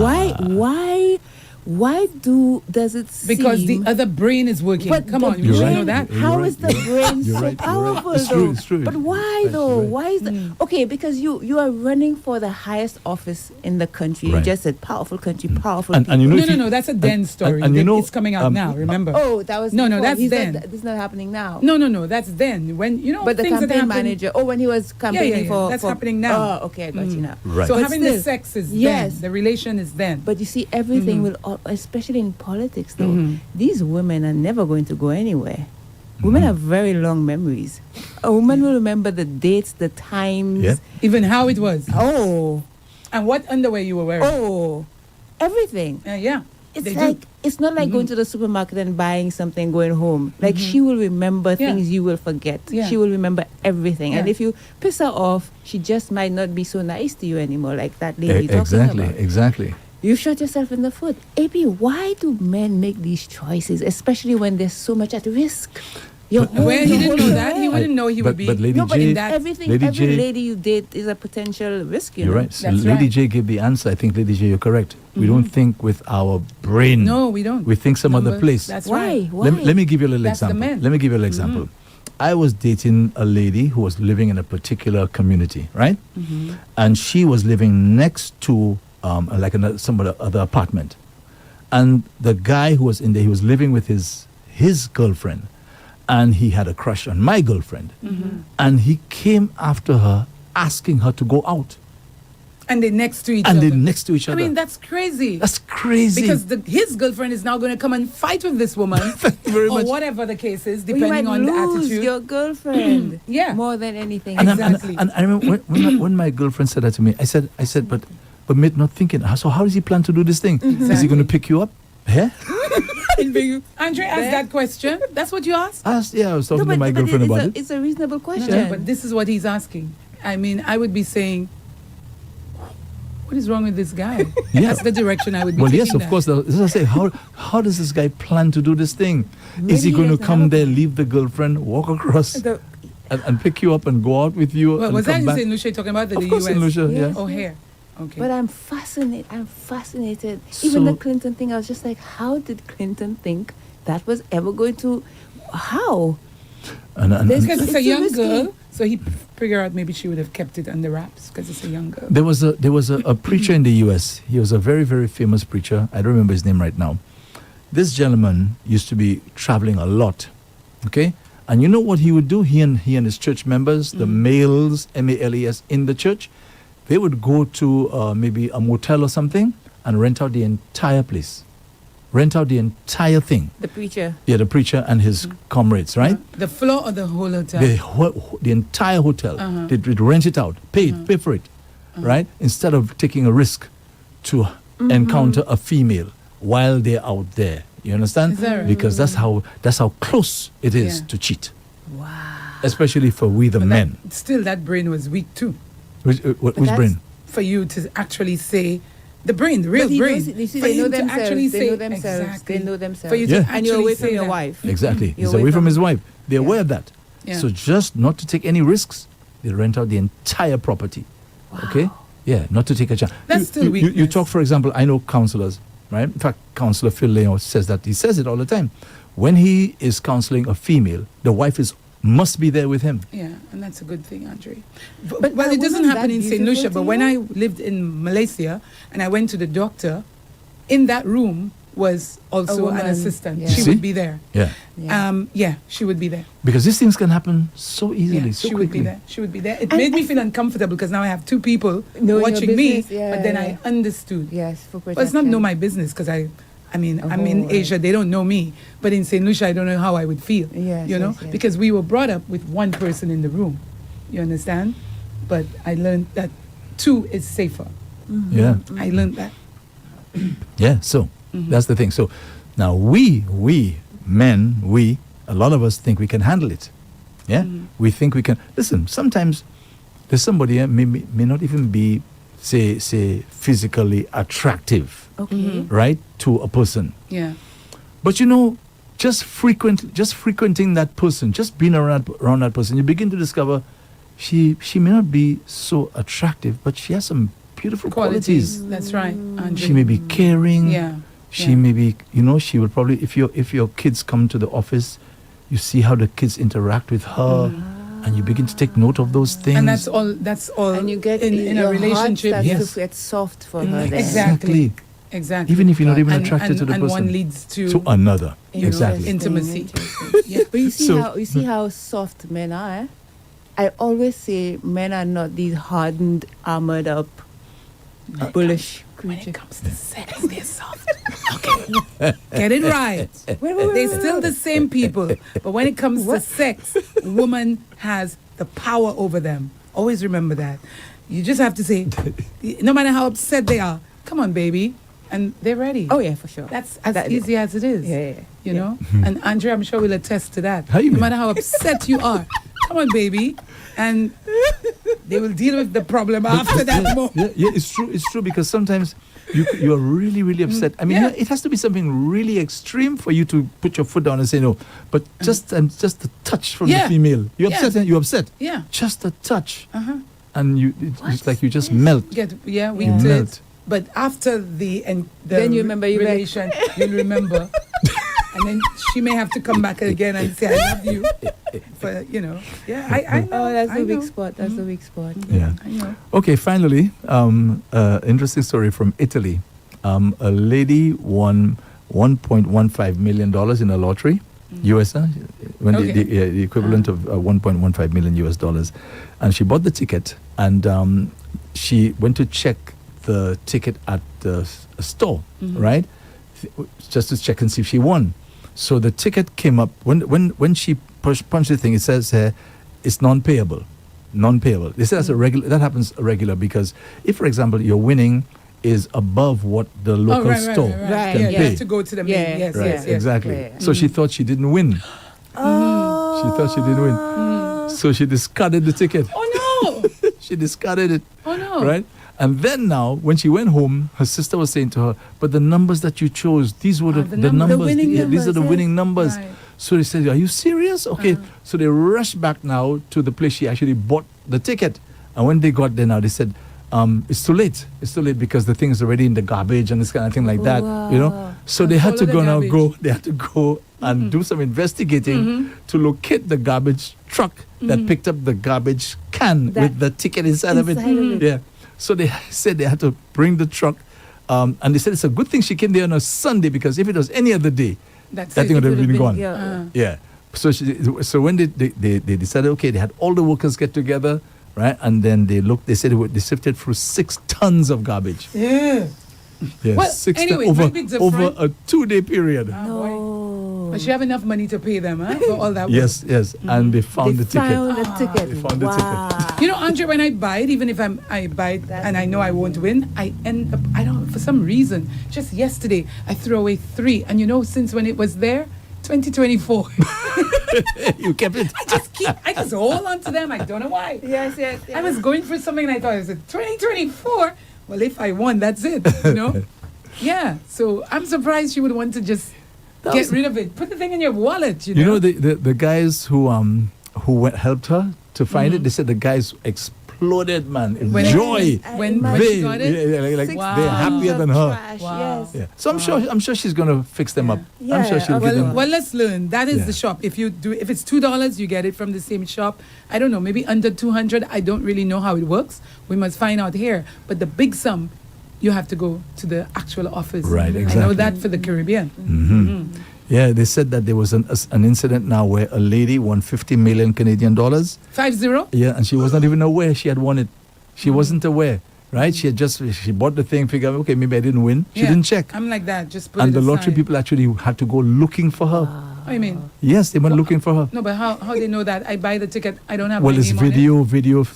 Why does it seem... Because the other brain is working. But Come the on, you should brain- know that. How is the brain You're so right, you're right. powerful, It's though? true, it's true. But why, That's though? right. Why is that? Okay, because you are running for the highest office in the country. Right. You just said powerful country, powerful And people. you know, No, if you- no, that's a then story. and you know, it's coming out now, remember? Oh, that was No, before. that's He's then. Not, this is not happening now. No, that's then. When, But the things that campaign happen. manager. Oh, when he was campaigning for. That's for- happening now. Oh, okay, I got you now. Right. So But having the still, sex is yes. then. The relation is then. But you see, everything will, especially in politics, though, these women are never going to go anywhere. Women have very long memories. A woman will remember the dates, the times. Yeah. Even how it was. Oh, And what underwear you were wearing. everything. Yeah. It's They like do. it's not like going to the supermarket and buying something, going home. Like she will remember Yeah. things you will forget. Yeah. She will remember everything. And Yeah. if you piss her off, she just might not be so nice to you anymore, like that lady you're talking about. Exactly. You shot yourself in the foot. AP, why do men make these choices, especially when there's so much at risk? Your whole- Well, he your didn't whole know that. He life. wouldn't know he would be. But Lady No, but J, in that- everything, Lady every J- lady you date is a potential risk. You're right. That's Lady right. J gave the answer. I think Lady J, you're correct. We don't think with our brain. No, we don't. We think some other Numbers, place. That's Why? right. Why? Let me give you a little That's the example. men. Let me give you a little example. I was dating a lady who was living in a particular community, right? And she was living next to like some other apartment. And the guy who was in there, he was living with his girlfriend. And he had a crush on my girlfriend. And he came after her, asking her to go out. And they're next to each And other. they're next to each I other. mean, that's crazy. That's crazy. Because his girlfriend is now going to come and fight with this woman. Thank you very or much. whatever the case is, Well, you depending might on the lose attitude. your girlfriend. Yeah. More than anything. And, Exactly. and I remember when my girlfriend said that to me, I said, but mate, not thinking. So how does he plan to do this thing? Is he Exactly. going to pick you up? Yeah? Andre asked that question. That's what you asked? I was talking to my girlfriend about it. It's a reasonable question. No, but this is what he's asking. I mean, I would be saying, what is wrong with this guy? Yeah. That's the direction I would be Well, taking yes, of that. course. As I say, how does this guy plan to do this thing? Maybe Is he he going to doesn't come have a there, leave the girlfriend, walk across, and pick you up and go out with you? Well, and was that come in back? St. Lucia talking about the Of course, US? in Lucia, Yes. yeah. Oh, here. Okay. But I'm fascinated. So- Even the Clinton thing, I was just like, how did Clinton think that was ever going to? How? And There's- Because it's a It's young risky. girl, so he figured out maybe she would have kept it under wraps because it's a young girl. there was a preacher in the U.S. He was a very, very famous preacher. I don't remember his name right now. This gentleman used to be traveling a lot, okay? And you know what he would do? He and his church members, the males, M-A-L-E-S, in the church, they would go to maybe a motel or something and rent out the entire place. Rent out the entire thing. The preacher. Yeah, the preacher and his comrades, right? The floor or the whole hotel? The entire hotel. Uh-huh. They'd rent it out, pay for it, right? Instead of taking a risk to encounter a female while they're out there. You understand? Is that right? Because that's how close it is Yeah. to cheat. Wow. Especially for we the But men. still, that brain was weak too. Which that's- brain? For you to actually say, the brain, the real But he brain. knows it. You see, for they you know to themselves. actually They say, know themselves. Exactly. They know themselves. For you Yeah. to And you're actually away from say your that. wife. Exactly. You're He's away from his wife. They're Yeah. aware of that. Yeah. So just not to take any risks, they rent out the entire property. Okay? Yeah, not to take a chance. That's still you weakness. talk, for example, I know counselors, right? In fact, Counselor Phil Leo says that. He says it all the time. When he is counseling a female, the wife must be there with him. Yeah, and that's a good thing, Andre. But Well, are it doesn't women happen that in St. beautiful Lucia, to but when you? I lived in Malaysia and I went to the doctor, in that room was also an woman, assistant. yeah. She See? would be there. Yeah. Yeah. She would be there. Because these things can happen so easily, Yeah, so she quickly. would be there. She would be there. It And made me I- feel uncomfortable because now I have two people Knowing your watching me, business, yeah, but then yeah. I understood. Yes, for protection. Well, it's not know my business because I mean, I'm in Oh, Asia, they don't know me. But in St. Lucia, I don't know how I would feel. Yes, you know, yes, yes. because we were brought up with one person in the room. You understand? But I learned that two is safer. Yeah. I learned that. Yeah, so that's the thing. So now we men, a lot of us think we can handle it. Yeah? We think we can. Listen, sometimes there's somebody may not even be, say, physically attractive, Okay. right, to a person. Yeah. But you know, just frequenting that person, just being around that person, you begin to discover she may not be so attractive, but she has some beautiful qualities. That's right, Andre. She may be caring. Yeah. She yeah. may be, she will probably, if your kids come to the office, you see how the kids interact with her, and you begin to take note of those things. And that's all. And you get in your a relationship. heart starts Yes. to get soft for her. Then. Exactly. Exactly. Even if you're not even And- attracted to the and person. one leads to another. you know, Exactly. intimacy. Yeah. But you see So- how soft men are. Eh? I always say men are not these hardened, armored up, bullish When creatures. it comes to sex, they're soft. Okay. Get it right. They're still the same people. But when it comes to sex, woman has the power over them. Always remember that. You just have to say, no matter how upset they are, come on, baby. And they're ready. Oh yeah, for sure. That's as That- easy as it is. Yeah. You know? And Andrea, I'm sure will attest to that. How you No mean? matter how upset you are, come on, baby. And they will deal with the problem after that moment. Yeah, it's true because sometimes you are really, really upset. I mean, Yeah. it has to be something really extreme for you to put your foot down and say no. But just a touch from Yeah. the female, you're Yeah. upset. You're upset. Yeah. Just a touch, Uh-huh. and it's like you just melt. We You did. melt. But after the Then you remember you back. relation, you'll remember, and And then she may have to come back again and say, I love you. For, you know. Yeah, I know. Oh, that's I the weak know. spot. That's the weak spot. Yeah. I know. Okay, finally, interesting story from Italy. A lady won $1.15 million in a lottery, US, when Okay. the equivalent of $1.15 million US dollars. And she bought the ticket, and she went to check the ticket at the store, right? Just to check and see if she won. So the ticket came up, when she punched the thing, it says it's non-payable. Non-payable. They say that's a regular. That happens regular because if, for example, your winning is above what the local store Right, can yeah. You pay. have to go to the main. Yeah. Yes, Right, yes, yes. exactly. Yeah. So she thought she didn't win. Oh. She thought she didn't win. So she discarded the ticket. Oh, no. She discarded it. Oh, no. Right? And then now, when she went home, her sister was saying to her, but the numbers that you chose, these were the the numbers. numbers. The winning These are the numbers, winning numbers. Right. So they said, are you serious? Okay. So they rushed back now to the place she actually bought the ticket. And when they got there now, they said, it's too late. It's too late because the thing is already in the garbage and this kind of thing like that. You know? So they had to Follow the go garbage. they had to go and do some investigating to locate the garbage truck that picked up the garbage can That with the ticket inside of it. inside of it. Yeah. So they said they had to bring the truck. And they said it's a good thing she came there on a Sunday because if it was any other day, That's that it. thing would It have would've been been- gone. yeah. Yeah. So when they decided, okay, they had all the workers get together, right? And then they said they sifted through 6 tons of garbage. Yeah. Yeah, Well, 6 anyway, over, maybe different. over a 2-day period. No. But she have enough money to pay them, huh? For all that work. Yes, yes. And they found They the ticket. found the ticket. They found the wow. You know, Andre, when I buy it, even if I buy it and I know I won't win, I end up, I don't, for some reason, just yesterday, I threw away 3. And you know, since when it was there, 2024. You kept it. I just hold on to them. I don't know why. Yes, yes, yes. I was going for something and I thought, I said, 2024? Well, if I won, that's it, you know? Yeah. So I'm surprised she would want to just That get was- rid of it. Put the thing in your wallet, you know? You know the guys who helped her to find it. They said the guys exploded, man. In When- joy. when they, she got it? like Six Wow. they're happier than her. Trash, Wow. Yes. Yeah. So I'm sure she's gonna fix them up. Yeah. I'm sure she'll give them. Well, let's learn. That is Yeah. the shop. If it's $2, you get it from the same shop. I don't know, maybe under 200. I don't really know how it works. We must find out here. But the big sum, you have to go to the actual office. Right, I know exactly. that for the Caribbean. Yeah, they said that there was an incident now where a lady won 50 million Canadian dollars. 50? Yeah, and she was not even aware she had won it. She wasn't aware, right? She bought the thing, figured, okay, maybe I didn't win. She Yeah. didn't check. I'm like that. Just put And it the lottery aside. people actually had to go looking for her. What do you mean? Yes, they went looking for her. No, but how they know that? I buy the ticket. I don't have Well, my it's name on it. video footage,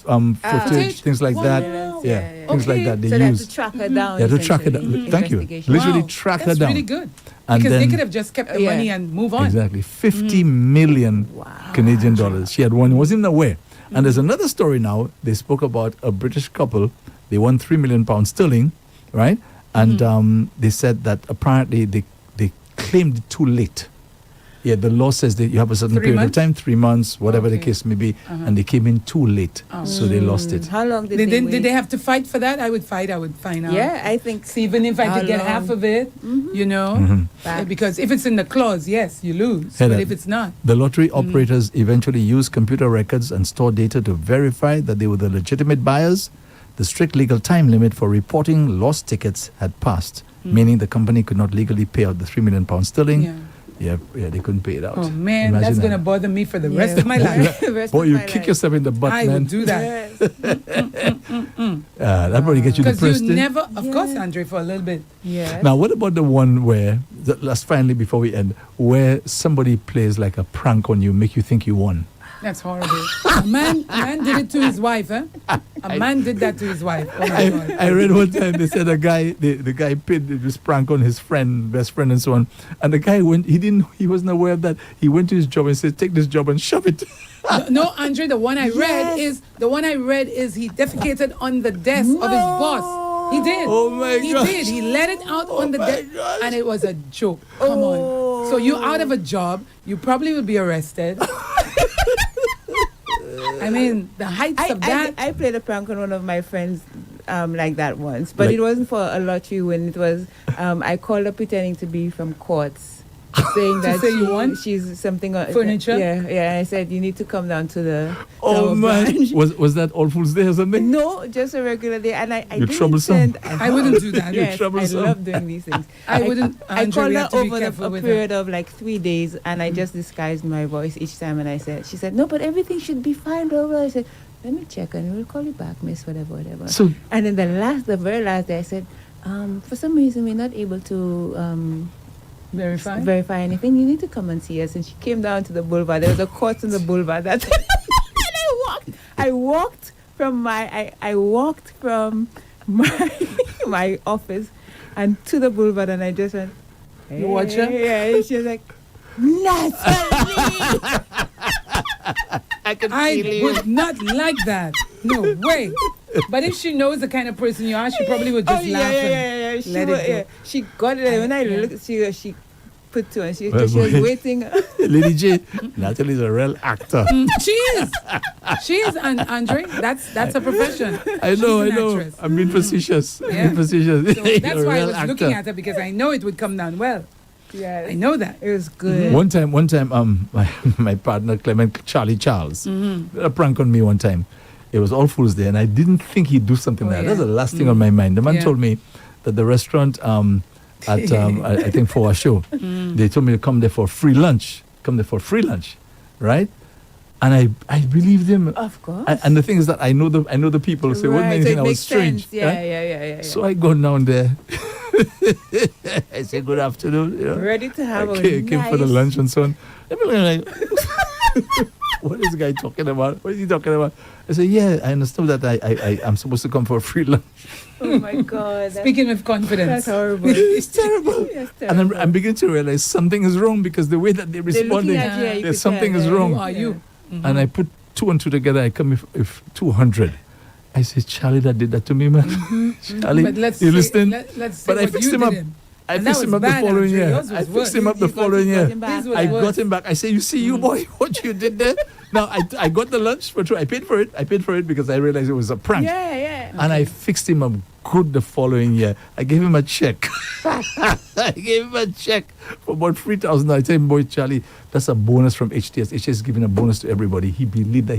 Footage? things like that. Wow. Yeah, things like Okay. that. They So they have use. to track her down. They have to track her down. essentially. Thank you. Investigation. Literally Wow. track her That's down. really good. And Because they then- could have just kept the Yeah. money and move on. Exactly. 50 million Canadian dollars. She had won, wasn't even aware. And there's another story now. They spoke about a British couple. They won £3 million sterling, right? And they said that apparently they claimed it too late. Yeah, the law says that you have a certain 3 period months? of time, 3 months, whatever the Okay. case may be, and they came in too late. So they lost it. How long did Did they they, wait? did they have to fight for that? I would fight. I would find out. Yeah, I think. See, even if I How could get long? half of it, you know, Facts. because if it's in the clause, yes, you lose. Heather, But if it's not, The lottery operators eventually used computer records and store data to verify that they were the legitimate buyers. The strict legal time limit for reporting lost tickets had passed, meaning the company could not legally pay out the £3 million sterling. yeah. Yeah, they couldn't pay it out. Oh man, Imagine that's that. gonna bother me for the Yeah. rest of my life. The rest Boy, of you my kick life. yourself in the butt, I man. would do that Yes. That probably get you because depressed. you eh? never, of course, Yeah. Andre, for a little bit. Yes. Now, what about the one where, last finally before we end, where somebody plays like a prank on you, make you think you won? That's horrible. a man did it to his wife, eh? A man did that to his wife. Oh my God. I read one time they said the guy paid this prank on his friend, best friend, and so on. And the guy he wasn't aware of that. He went to his job and said, "Take this job and shove it." No, Andre, the one I read is he defecated on the desk of his boss. He did. Oh my He gosh. did. He let it out on the my desk, gosh. and it was a joke. Come on. So you out of a job, you probably will be arrested. I mean, the heights of that. I played a prank on one of my friends like that once, but Like- it wasn't for a lottery win. It was I called her pretending to be from courts, saying that say you want she's something furniture? Yeah. I said you need to come down to the Oh our man, branch. was that All Fools Day or something? No, just a regular day, and I You're didn't troublesome. send- I wouldn't do that. Yes, I troublesome. love doing these things. I wouldn't. I Andre, called we her have to be over careful a with period of like 3 days, and I just disguised my voice each time, and she said, no, but everything should be fine, blah, blah. I said, let me check, and we'll call you back, miss, whatever. So And then the very last day, I said, for some reason, we're not able to verify anything. You need to come and see us. And she came down to the boulevard. There was a court in the boulevard. And I walked from my office and to the boulevard, and I just went, hey. You watch her? Yeah, and she was like, Natalie! I would not like that. No way. But if she knows the kind of person you are, she probably would just laugh and She let wa- it go. yeah. She got it. And when I Yeah. looked, she put two, and she Well, was boy. waiting. Lady J, Natalie's a real actor. She is. She is, and Andre. That's a profession. I She's know. an actress. I'm being facetious. I'm Yeah. being facetious. So You're that's a why I real was actor. looking at her, because I know it would come down well. Yeah, I know that. it was good. One time, my partner Clement Charlie Charles did a prank on me one time. It was All Fools Day, and I didn't think he'd do something like that. That's the last thing on my mind. The man Yeah. told me that the restaurant at I think for a show, they told me to come there for free lunch. Right? And I believed him. Of course. And the thing is that I know the people, so it wasn't Right, so anything it I was makes strange. sense. Yeah, right? yeah. So I go down there. I say good afternoon. You know. Ready to have I a came for the nice- lunch and so on. I'm like, what is this guy talking about? What is he talking about? I said, yeah, I understand that I'm supposed to come for a free lunch. Oh my God. Speaking with confidence. That's horrible. It's terrible. Yes, And I'm beginning to realize something is wrong because the way that they're They're looking responding, at you, you there's could something tell, is yeah. wrong. Who are you? And I put 2 and 2 together. I come with 200. I said, Charlie, that did that to me, man. Charlie, But let's you say, listening? let's say But I what fixed you him did up. him. I And that fixed him was up the bad, following Andre. year. Yours was I fixed worse. him up the You got following year. him back. His was I worse. got him back. I say, you see, you boy, what you did there? Now I got the lunch for true. I paid for it because I realized it was a prank. Yeah. And I fixed him up good the following year. I gave him a check. I gave him a check for about 3,000. I tell him, boy, Charlie, that's a bonus from HTS. HTS is giving a bonus to everybody. He believed that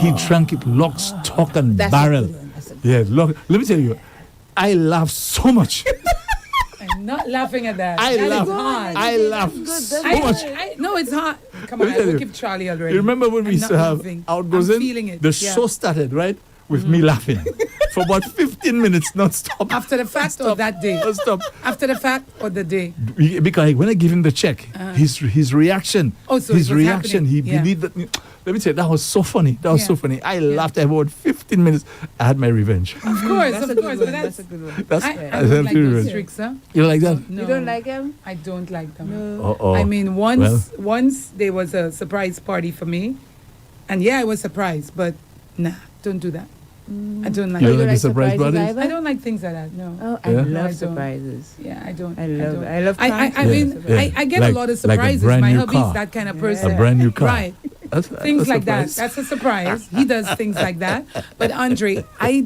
he drank it lock, stock, and That's a barrel. good one. That's a good Yeah, look. Let me tell you, I laughed so much. I'm not laughing at that. I That is laughed. hard. I laughed so much. No, it's hard. Come on, Let me I tell will you. give Charlie already. You remember when we I'm used not to have laughing. Out Goes I'm In? feeling it. The Yeah. show started, right? With me laughing for about 15 minutes non-stop. After the fact or that day? Non-stop. After the fact or the day? Because when I gave him the check, his reaction, Oh, so his it was reaction, he happening. Yeah. believed that. Let me tell you, that was so funny. That was Yeah. so funny. I laughed about 15 minutes. I had my revenge. Of course, That's a of good course. one. But That's a good one. That's I that's don't like really those revenge. tricks, huh? You like that? No. You don't like him? I don't like them. No. Uh-oh. I mean, once there was a surprise party for me, and yeah, I was surprised, but nah, don't do that. I don't like You it. don't like the surprise surprises parties? either? I don't like things like that. No. Oh, I Yeah? love No, I don't. surprises. Yeah, I don't. I love don't. it. I love I pranks. mean, Yeah. I get Like- a lot of like a surprises. brand My new hubby's car. that kind of Yeah. person. A brand new car. Right. That's Things a like that. surprise. That's a surprise. He does things like that. But Andre, I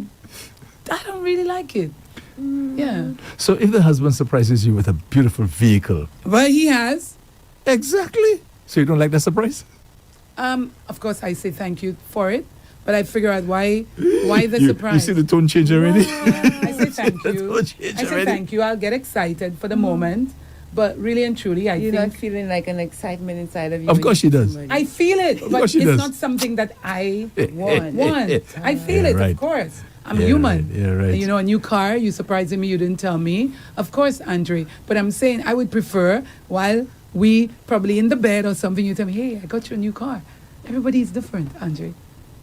don't really like it. Yeah. So if the husband surprises you with a beautiful vehicle, But he has. exactly. So you don't like that surprise? Of course, I say thank you for it. But I figure out why the You surprise. see the tone change already? I say thank The you. tone change I say already. thank you. I'll get excited for the moment. But really and truly, I You're think not feeling like an excitement inside of you. Of when course you she see does. somebody. I feel it, Of but course it's she does. not something that I Want. want. I feel Yeah, it, right. of course. I'm Yeah, human. right. Yeah, right. You know, a new car, you surprising me, you didn't tell me. Of course, Andre. But I'm saying I would prefer while we probably in the bed or something, you tell me, hey, I got you a new car. Everybody is different, Andre.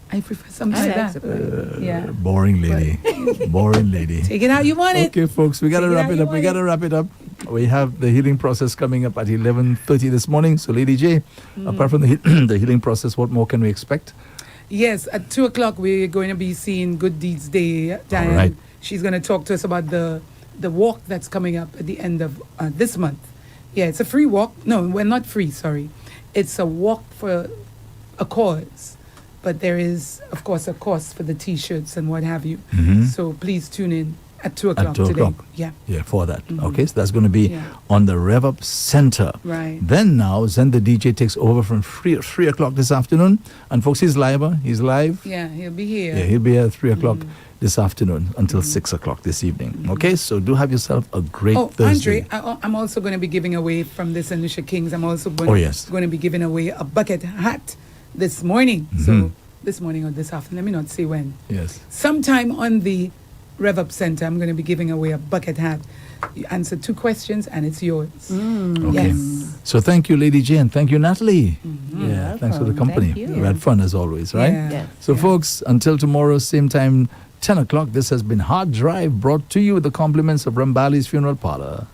I prefer something I like like that. surprises. Yeah. Boring lady. Boring lady. Take it how you want it. Okay, folks, we got to Take it wrap how it you up. We want got to it. wrap it up. We have the healing process coming up at 11:30 this morning. So, Lady J, apart from the healing process, what more can we expect? Yes, at 2:00 we're going to be seeing Good Deeds Day. Diane, right. she's going to talk to us about the walk that's coming up at the end of this month. Yeah, it's a free walk. No, we're not free. Sorry, it's a walk for a cause, but there is, of course, a cost for the T-shirts and what have you. So please tune in At 2 o'clock At 2 today. o'clock. Yeah. Yeah, for that. Okay, so that's going to be Yeah. on the REV-UP Center. Right. Then the DJ takes over from 3 o'clock this afternoon. And folks, he's live. He's live. Yeah, he'll be here. Yeah, he'll be here at 3 o'clock this afternoon until 6 o'clock this evening. Okay, so do have yourself a great Oh, Thursday. Andre, I'm also going to be giving away from this Anusha Kings. I'm also going to be giving away a bucket hat this morning. So this morning or this afternoon, let me not say when. Yes. Sometime on the REV-UP Center, I'm going to be giving away a bucket hat. You answer 2 questions and it's yours. Okay. Yes. So thank you, Lady J, and thank you, Natalie. Yeah, thanks for the welcome. company. Thank you. We had fun as always, right? Yeah. Yes. So, folks, until tomorrow, same time, 10 o'clock, this has been Harddrive, brought to you with the compliments of Rambali's Funeral Parlor.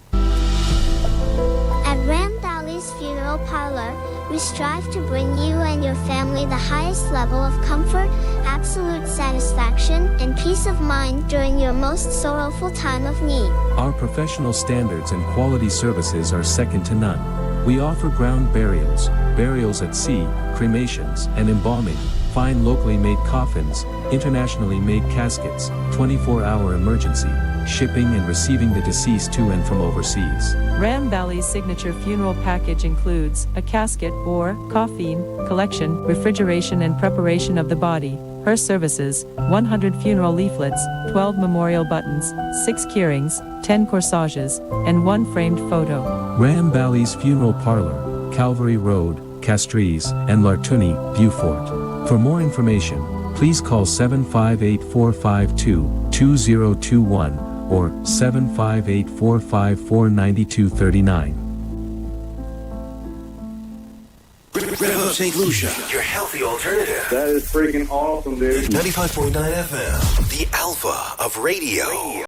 At Randali's Funeral Parlor, we strive to bring you and your family the highest level of comfort, absolute satisfaction, and peace of mind during your most sorrowful time of need. Our professional standards and quality services are second to none. We offer ground burials, burials at sea, cremations, and embalming, fine locally made coffins, internationally made caskets, 24-hour emergency, shipping and receiving the deceased to and from overseas. Ram Valley's signature funeral package includes a casket or coffin collection, refrigeration and preparation of the body, her services, 100 funeral leaflets, 12 memorial buttons, 6 keyrings, 10 corsages, and 1 framed photo. Ram Valley's Funeral Parlor, Calvary Road, Castries, and Lartuni, Beaufort. For more information, please call 758-452-2021 or 758-454-9239. REV-UP St. Lucia, your healthy alternative. That is freaking awesome, dude. 95.9 FM, the alpha of radio.